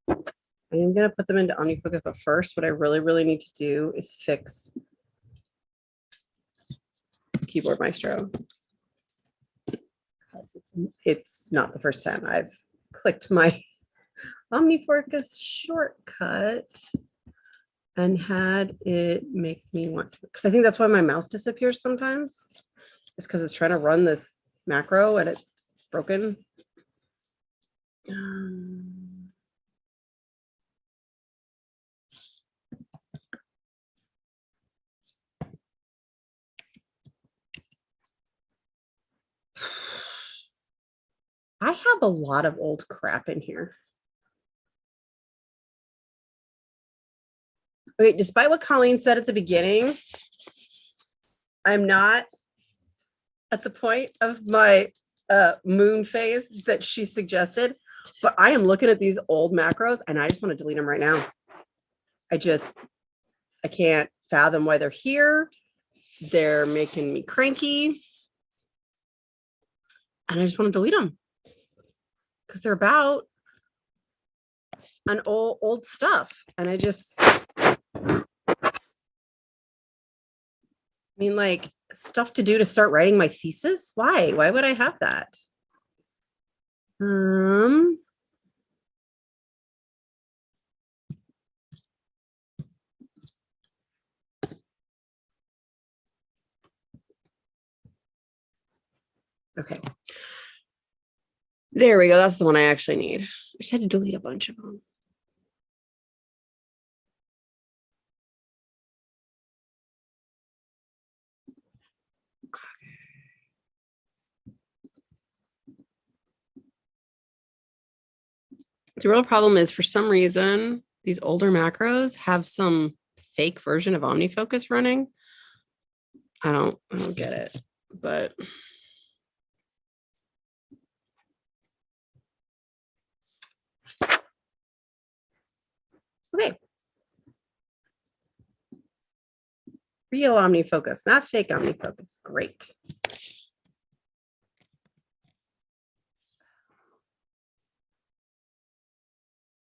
I'm going to put them into OmniFocus, but first, what I really, really need to do is fix Keyboard Maestro. It's not the first time I've clicked my OmniFocus shortcut and had it make me want to, because I think that's why my mouse disappears sometimes. It's because it's trying to run this macro and it's broken. I have a lot of old crap in here. Okay, despite what Colleen said at the beginning, I'm not at the point of my moon phase that she suggested, but I am looking at these old macros and I just want to delete them right now. I can't fathom why they're here. They're making me cranky. And I just want to delete them because they're about an old stuff. And I mean, like, stuff to do to start writing my thesis. Why would I have that? Okay, there we go. That's the one I actually need. I just had to delete a bunch of them. The real problem is, for some reason, these older macros have some fake version of OmniFocus running. I don't get it, but okay. Real OmniFocus, not fake OmniFocus. Great.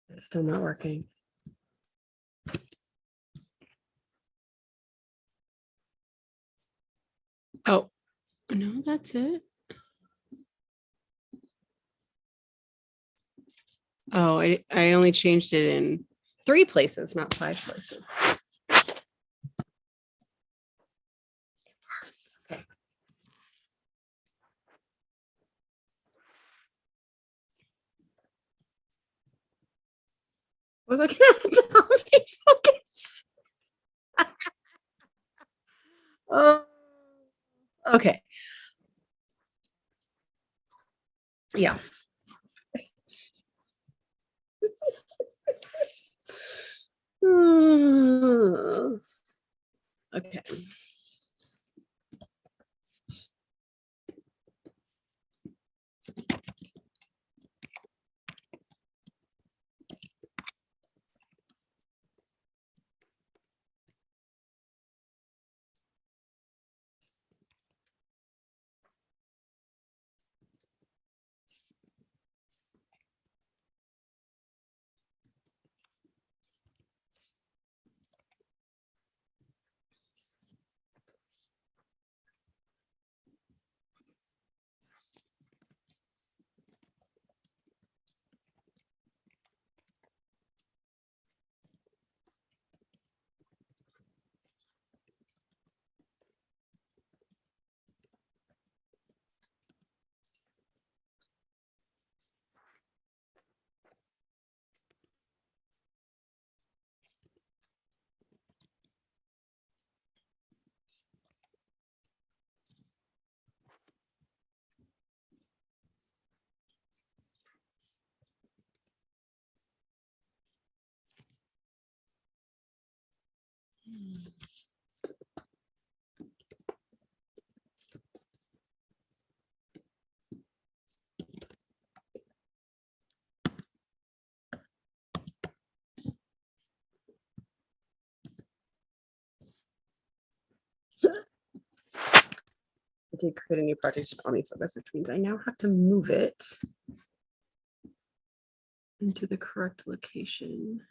It's still not working. Oh, no, that's it. Oh, I only changed it in 3 places, not 5 places. Okay. Was I gonna focus? Oh, okay. Yeah. Okay. I did create a new project in OmniFocus, which means I now have to move it into the correct location.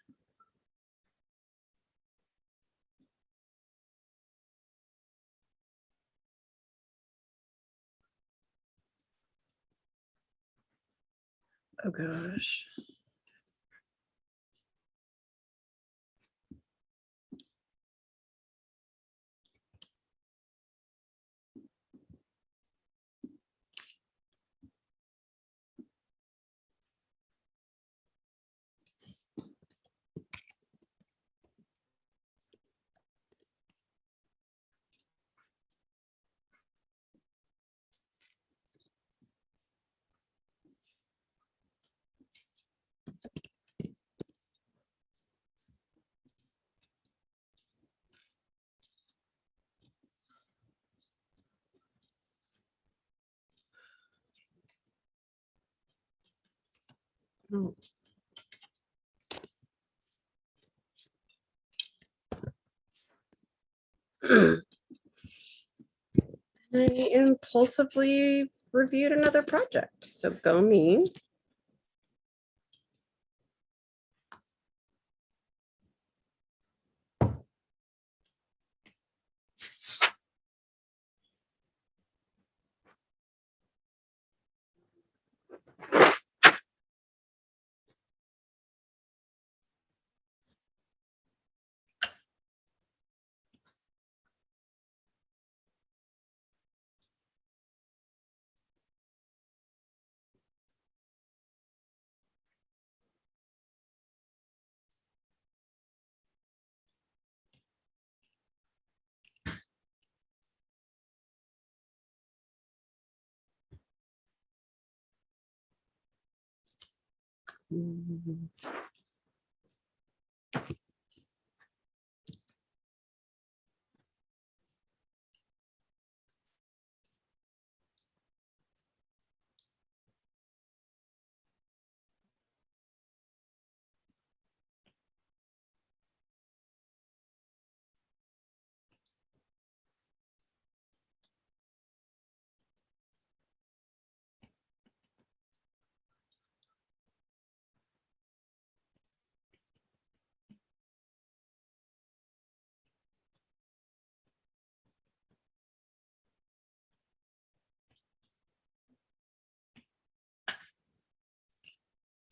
Oh gosh. Oh. I impulsively reviewed another project. So go me.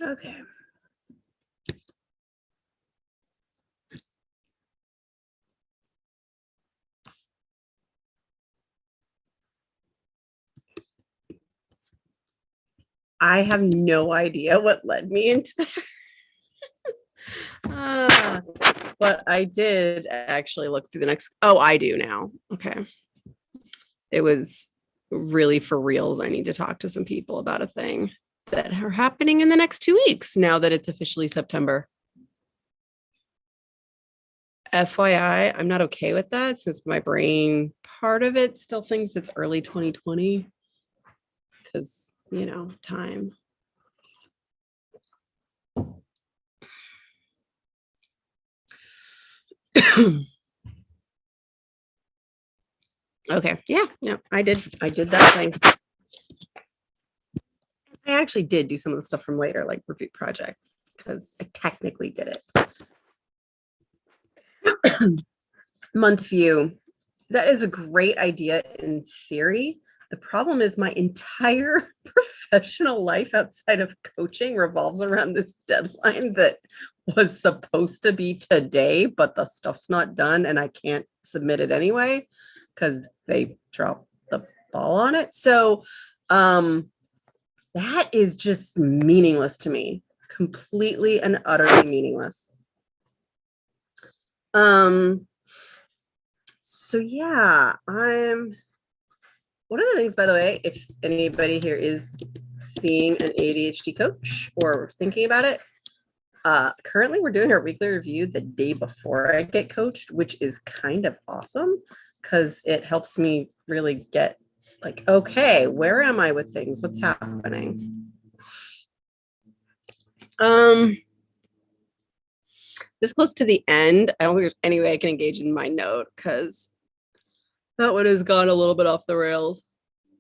Okay. I have no idea what led me into that. But I did actually look through the next. Oh, I do now. Okay. It was really for reals. I need to talk to some people about a thing that are happening in the next 2 weeks now that it's officially September. FYI, I'm not okay with that since my brain part of it still thinks it's early 2020 because, you know, time. Okay. Yeah. I did that thing. I actually did do some of the stuff from later, like review project, because I technically did it. Month view. That is a great idea in theory. The problem is my entire professional life outside of coaching revolves around this deadline that was supposed to be today, but the stuff's not done and I can't submit it anyway because they dropped the ball on it. So that is just meaningless to me. Completely and utterly meaningless. So yeah, one of the things, by the way, if anybody here is seeing an ADHD coach or thinking about it, currently we're doing our weekly review the day before I get coached, which is kind of awesome because it helps me really get like, okay, where am I with things? What's happening? This close to the end, I don't think there's any way I can engage in my note because that one has gone a little bit off the rails,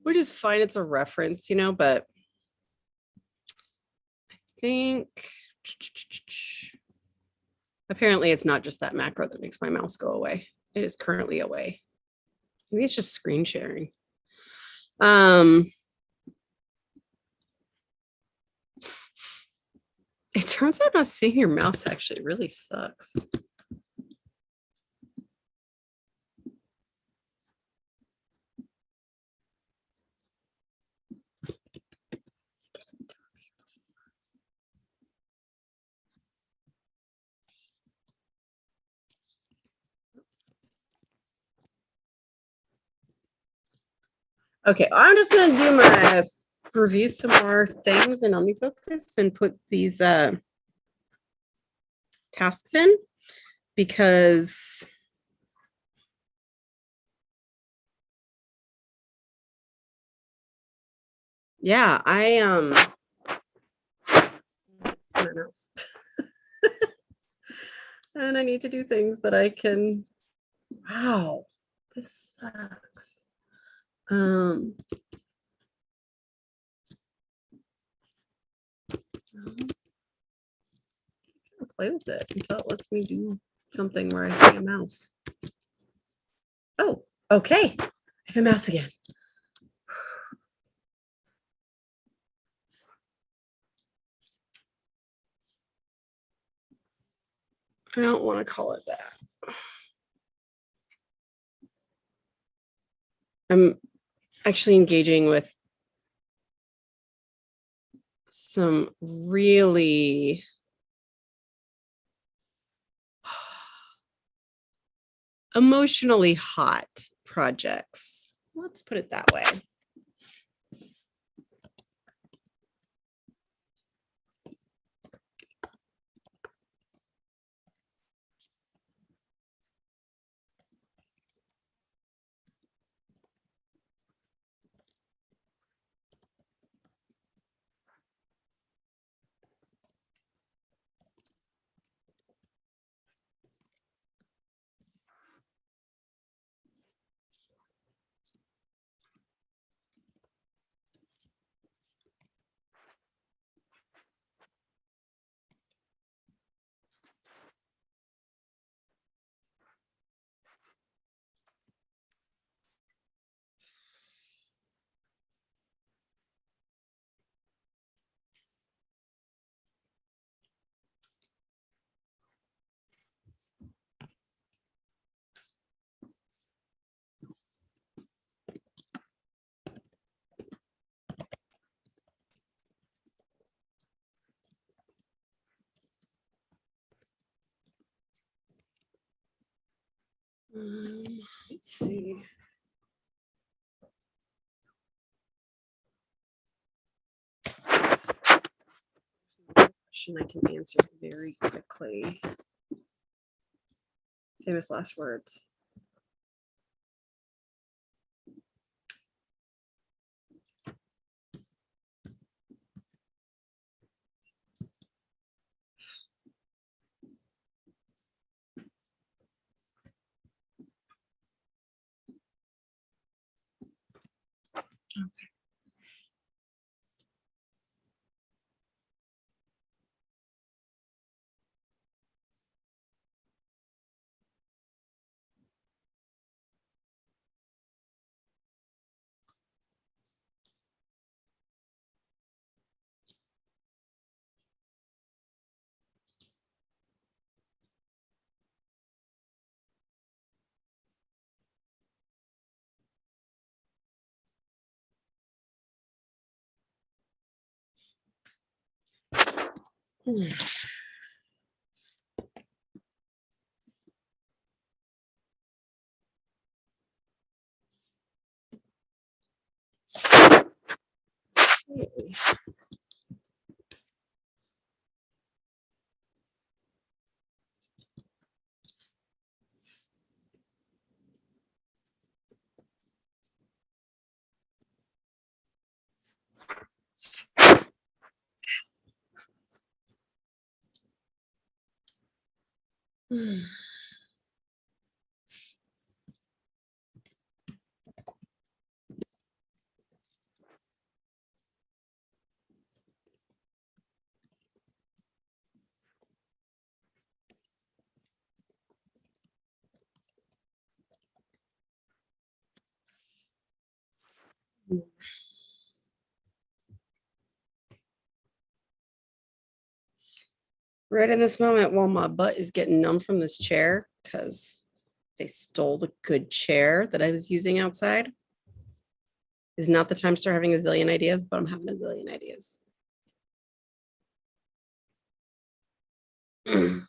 which is fine. It's a reference, you know, but I think apparently it's not just that macro that makes my mouse go away. It is currently away. Maybe it's just screen sharing. It turns out not seeing your mouse actually really sucks. Okay, I'm just gonna do my review some more things in OmniFocus and put these tasks in because yeah, and I need to do things that I can. Wow, this sucks. Play with it until it lets me do something where I see a mouse. Oh, okay. I have a mouse again. I don't want to call it that. I'm actually engaging with some really emotionally hot projects. Let's put it that way. Let's see. Question I can answer very quickly. Famous last words. Right in this moment, while my butt is getting numb from this chair because they stole the good chair that I was using outside, is not the time to start having a zillion ideas, but I'm having a zillion ideas. Hmm.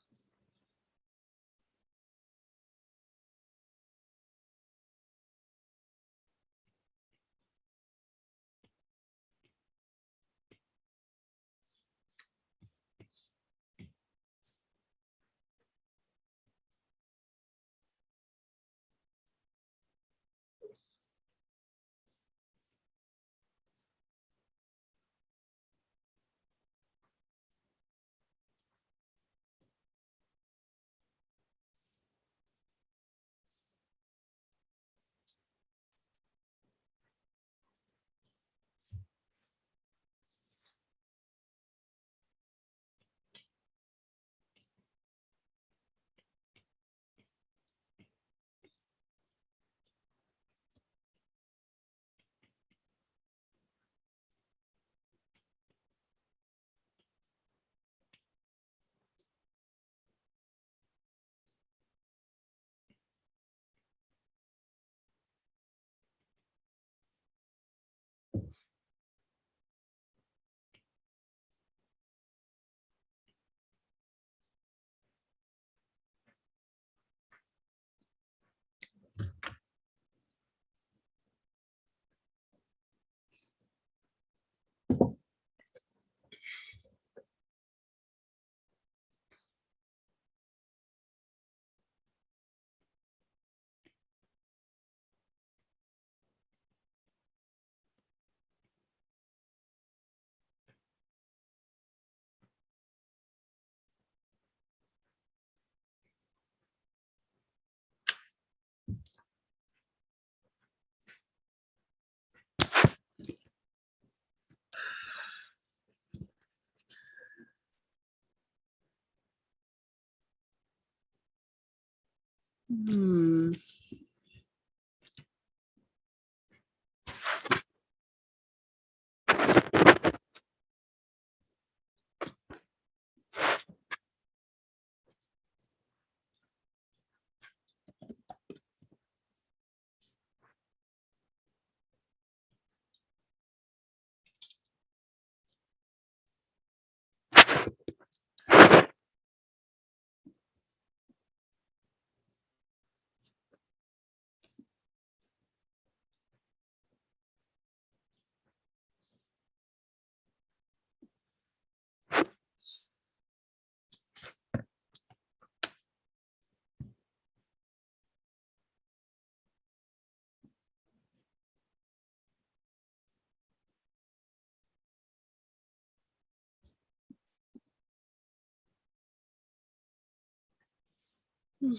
Yeah,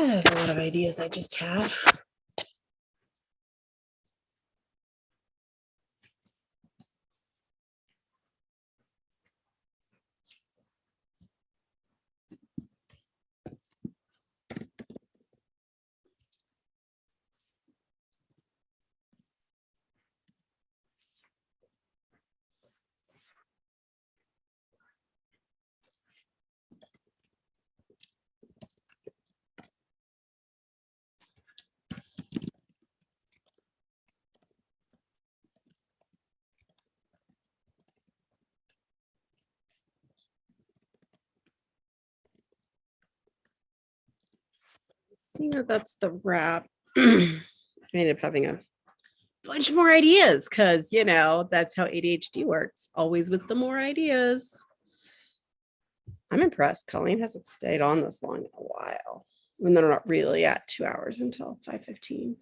there's a lot of ideas I just had. Seeing that that's the wrap, I ended up having a bunch more ideas because, you know, that's how ADHD works. Always with the more ideas. I'm impressed. Colleen hasn't stayed on this long in a while. When they're not really at 2 hours until 5:15.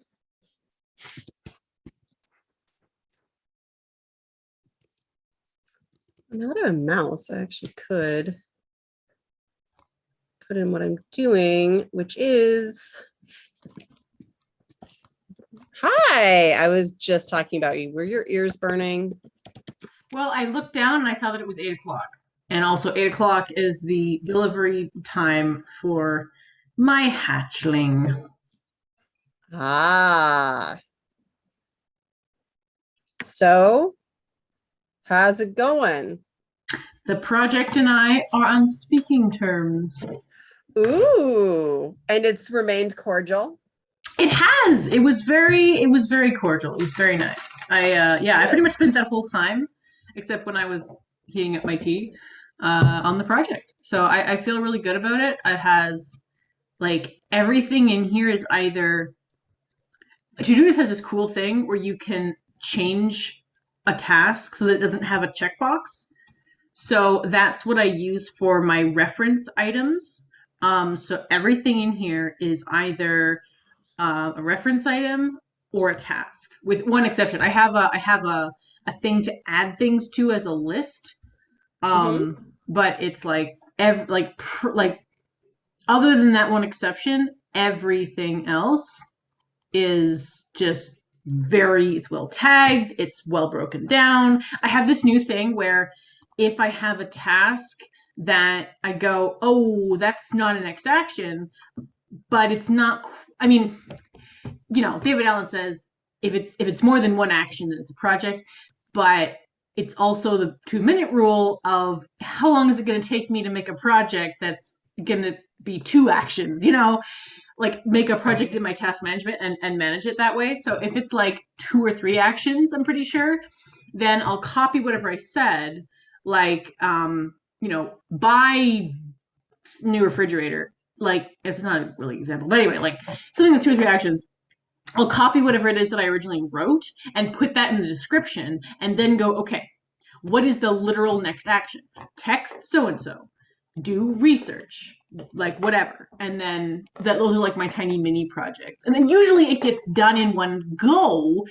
Now that I have a mouse, I actually could put in what I'm doing, which is, hi, I was just talking about you. Were your ears burning? Well, I looked down and I saw that it was 8 o'clock. And also 8 o'clock is the delivery time for my hatchling. Ah. So, how's it going? The project and I are on speaking terms. Ooh, and it's remained cordial. It has. It was very cordial. It was very nice. I pretty much spent that whole time, except when I was heating up my tea, on the project. So I feel really good about it. It has like everything in here is either To-Do has this cool thing where you can change a task so that it doesn't have a checkbox. So that's what I use for my reference items. So everything in here is either a reference item or a task, with one exception. I have a thing to add things to as a list. But it's like other than that one exception, everything else is just it's well tagged, it's well broken down. I have this new thing where if I have a task that I go, oh, that's not a next action, but it's not, I mean, you know, David Allen says if it's more than one action, then it's a project, but it's also the 2-minute rule of how long is it going to take me to make a project that's going to be 2 actions, you know? Like make a project in my task management and manage it that way. So if it's like 2 or 3 actions, I'm pretty sure, then I'll copy whatever I said, like you know, buy new refrigerator. Like it's not a really example, but anyway, like something with 2 or 3 actions. I'll copy whatever it is that I originally wrote and put that in the description and then go, okay, what is the literal next action? Text so and so, do research, like whatever. And then those are like my tiny mini projects. And then usually it gets done in one go,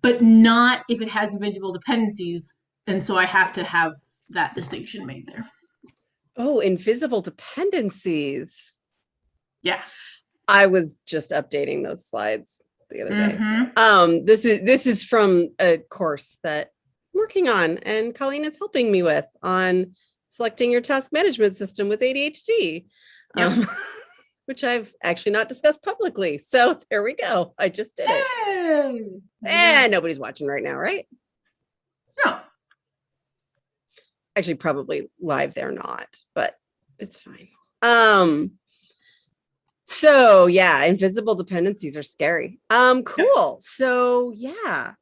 but not if it has invisible dependencies. And so I have to have that distinction made there. Oh, invisible dependencies. Yeah. I was just updating those slides the other day. This is from a course that I'm working on and Colleen is helping me with on selecting your task management system with ADHD, which I've actually not discussed publicly. So there we go. I just did it. And nobody's watching right now, right? No. Actually, probably live they're not, but it's fine. So yeah, invisible dependencies are scary. Cool. So yeah.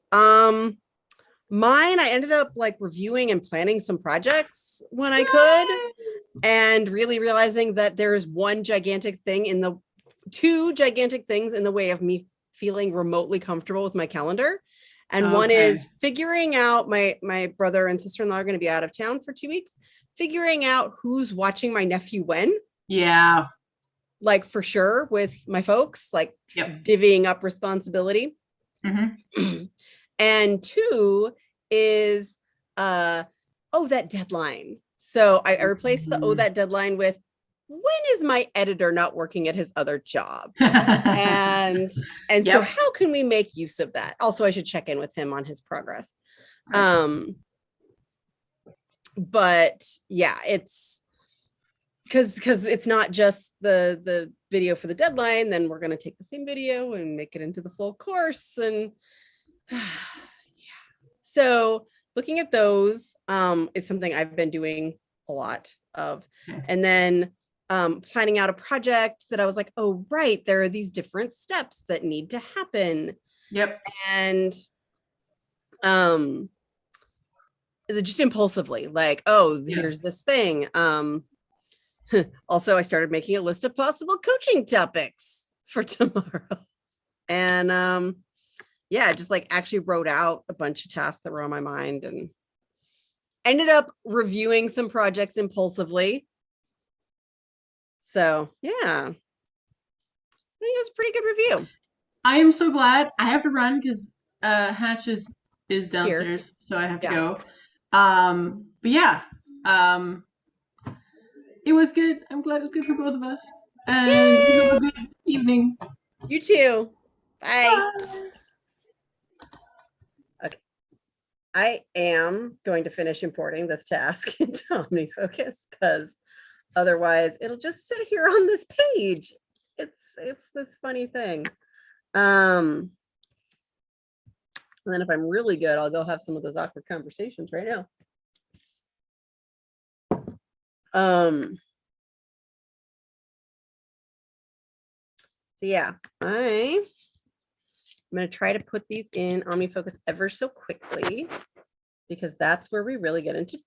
Mine, I ended up like reviewing and planning some projects when I could, and really realizing that there is two gigantic things in the way of me feeling remotely comfortable with my calendar. And one is figuring out, my brother and sister-in-law are going to be out of town for 2 weeks, figuring out who's watching my nephew when. Yeah. Like for sure with my folks, like divvying up responsibility. And 2 is that deadline. So I replaced the that deadline with when is my editor not working at his other job? and so how can we make use of that? Also, I should check in with him on his progress. But yeah, it's because it's not just the video for the deadline, then we're going to take the same video and make it into the full course. And so looking at those is something I've been doing a lot of. And then planning out a project that I was like, oh, right, there are these different steps that need to happen. And just impulsively, like, oh, here's this thing. Also, I started making a list of possible coaching topics for tomorrow. And yeah, just like actually wrote out a bunch of tasks that were on my mind and ended up reviewing some projects impulsively. So yeah, I think it was a pretty good review. I am so glad. I have to run because Hatch is Here. downstairs, so I have to Yeah. go. But yeah, um, it was good. I'm glad it was good for both of us. And you have a good evening. You too. Bye. Bye. Okay. I am going to finish importing this task into OmniFocus because otherwise it'll just sit here on this page. It's this funny thing. And then if I'm really good, I'll go have some of those awkward conversations right now. So yeah, I'm going to try to put these in OmniFocus ever so quickly because that's where we really get into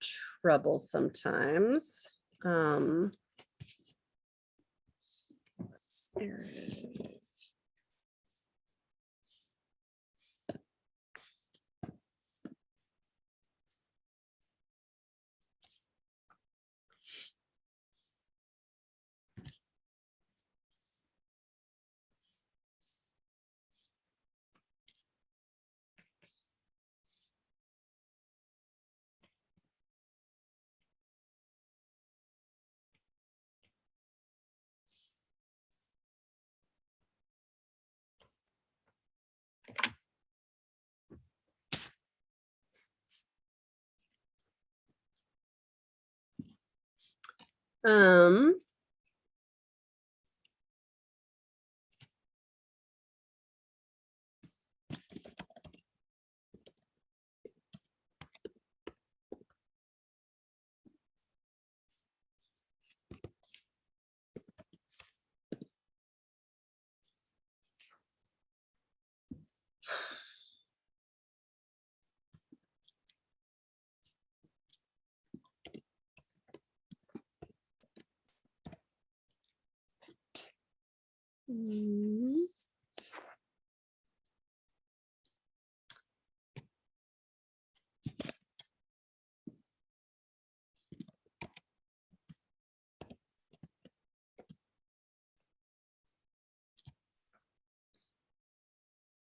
trouble sometimes.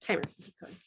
Timer. Keep going.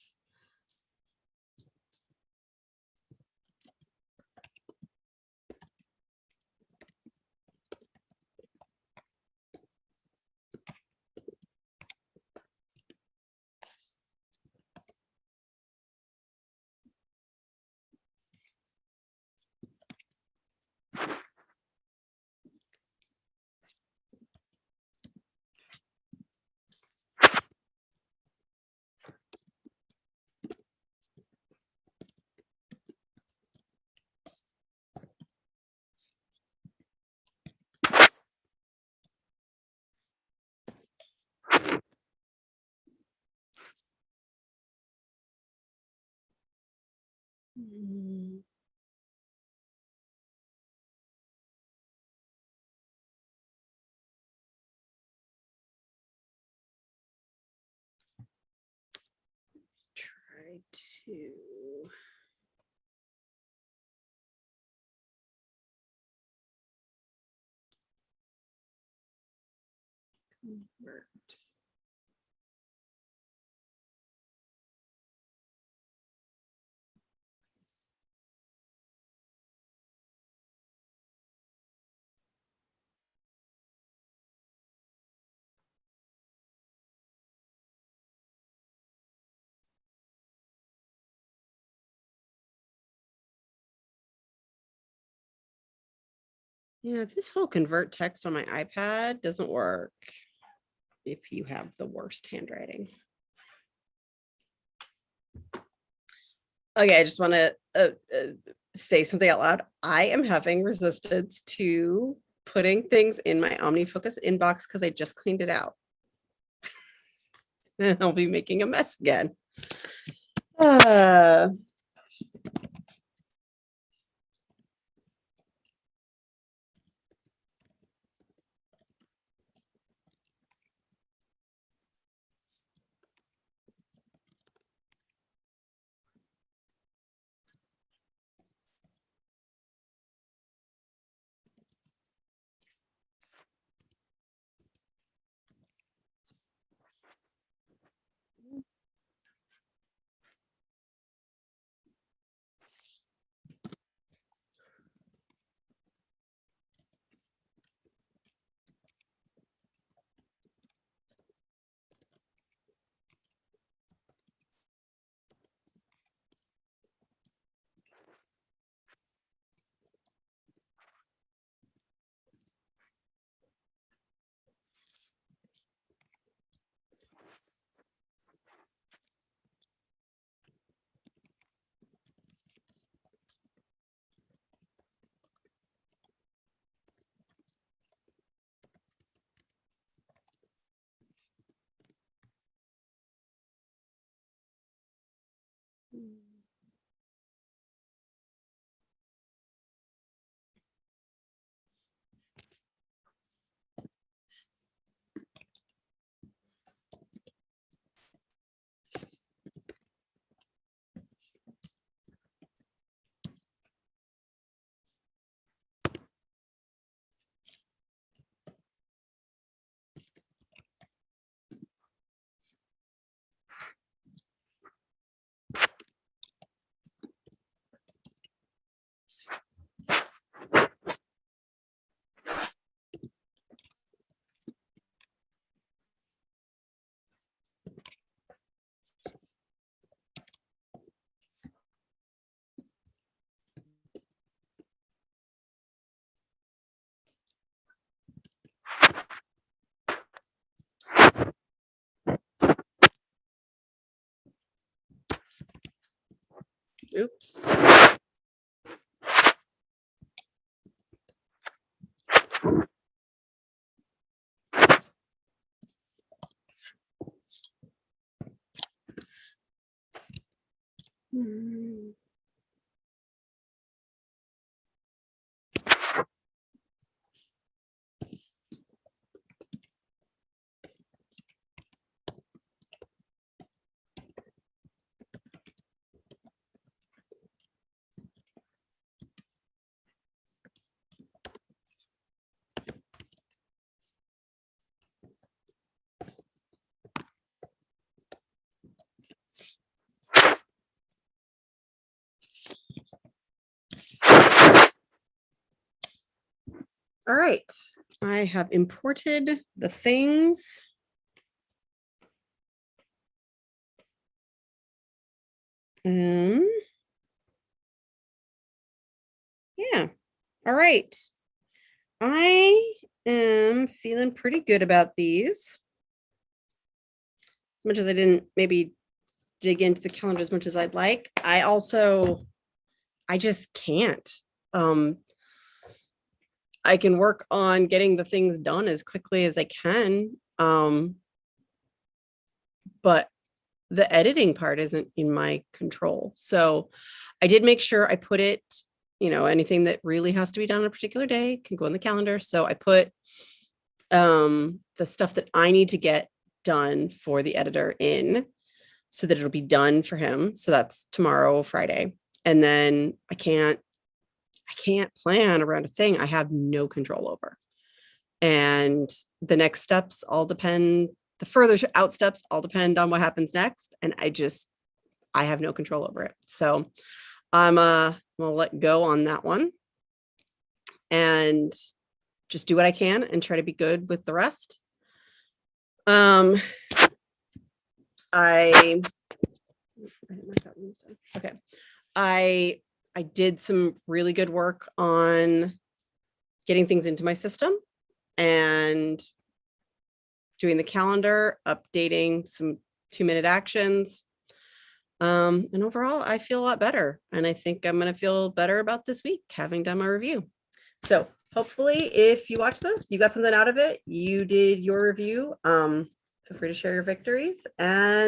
Try to convert. Yeah, this whole convert text on my iPad doesn't work if you have the worst handwriting. Okay, I just want to say something out loud. I am having resistance to putting things in my OmniFocus inbox because I just cleaned it out. And I'll be making a mess again. Oops. All right, I have imported the things. Yeah, all right. I am feeling pretty good about these. As much as I didn't maybe dig into the calendar as much as I'd like, I just can't. I can work on getting the things done as quickly as I can. But the editing part isn't in my control. So I did make sure I put it, anything that really has to be done on a particular day can go in the calendar. So I put the stuff that I need to get done for the editor in so that it'll be done for him. So that's tomorrow, Friday. And then I can't plan around a thing I have no control over. And the next steps all depend, the further out steps all depend on what happens next. And I have no control over it. So I'm gonna let go on that one and just do what I can and try to be good with the rest. Okay. I did some really good work on getting things into my system and doing the calendar, updating some 2-minute actions. And overall, I feel a lot better. And I think I'm going to feel better about this week having done my review. So hopefully if you watch this, you got something out of it. You did your review. Feel free to share your victories and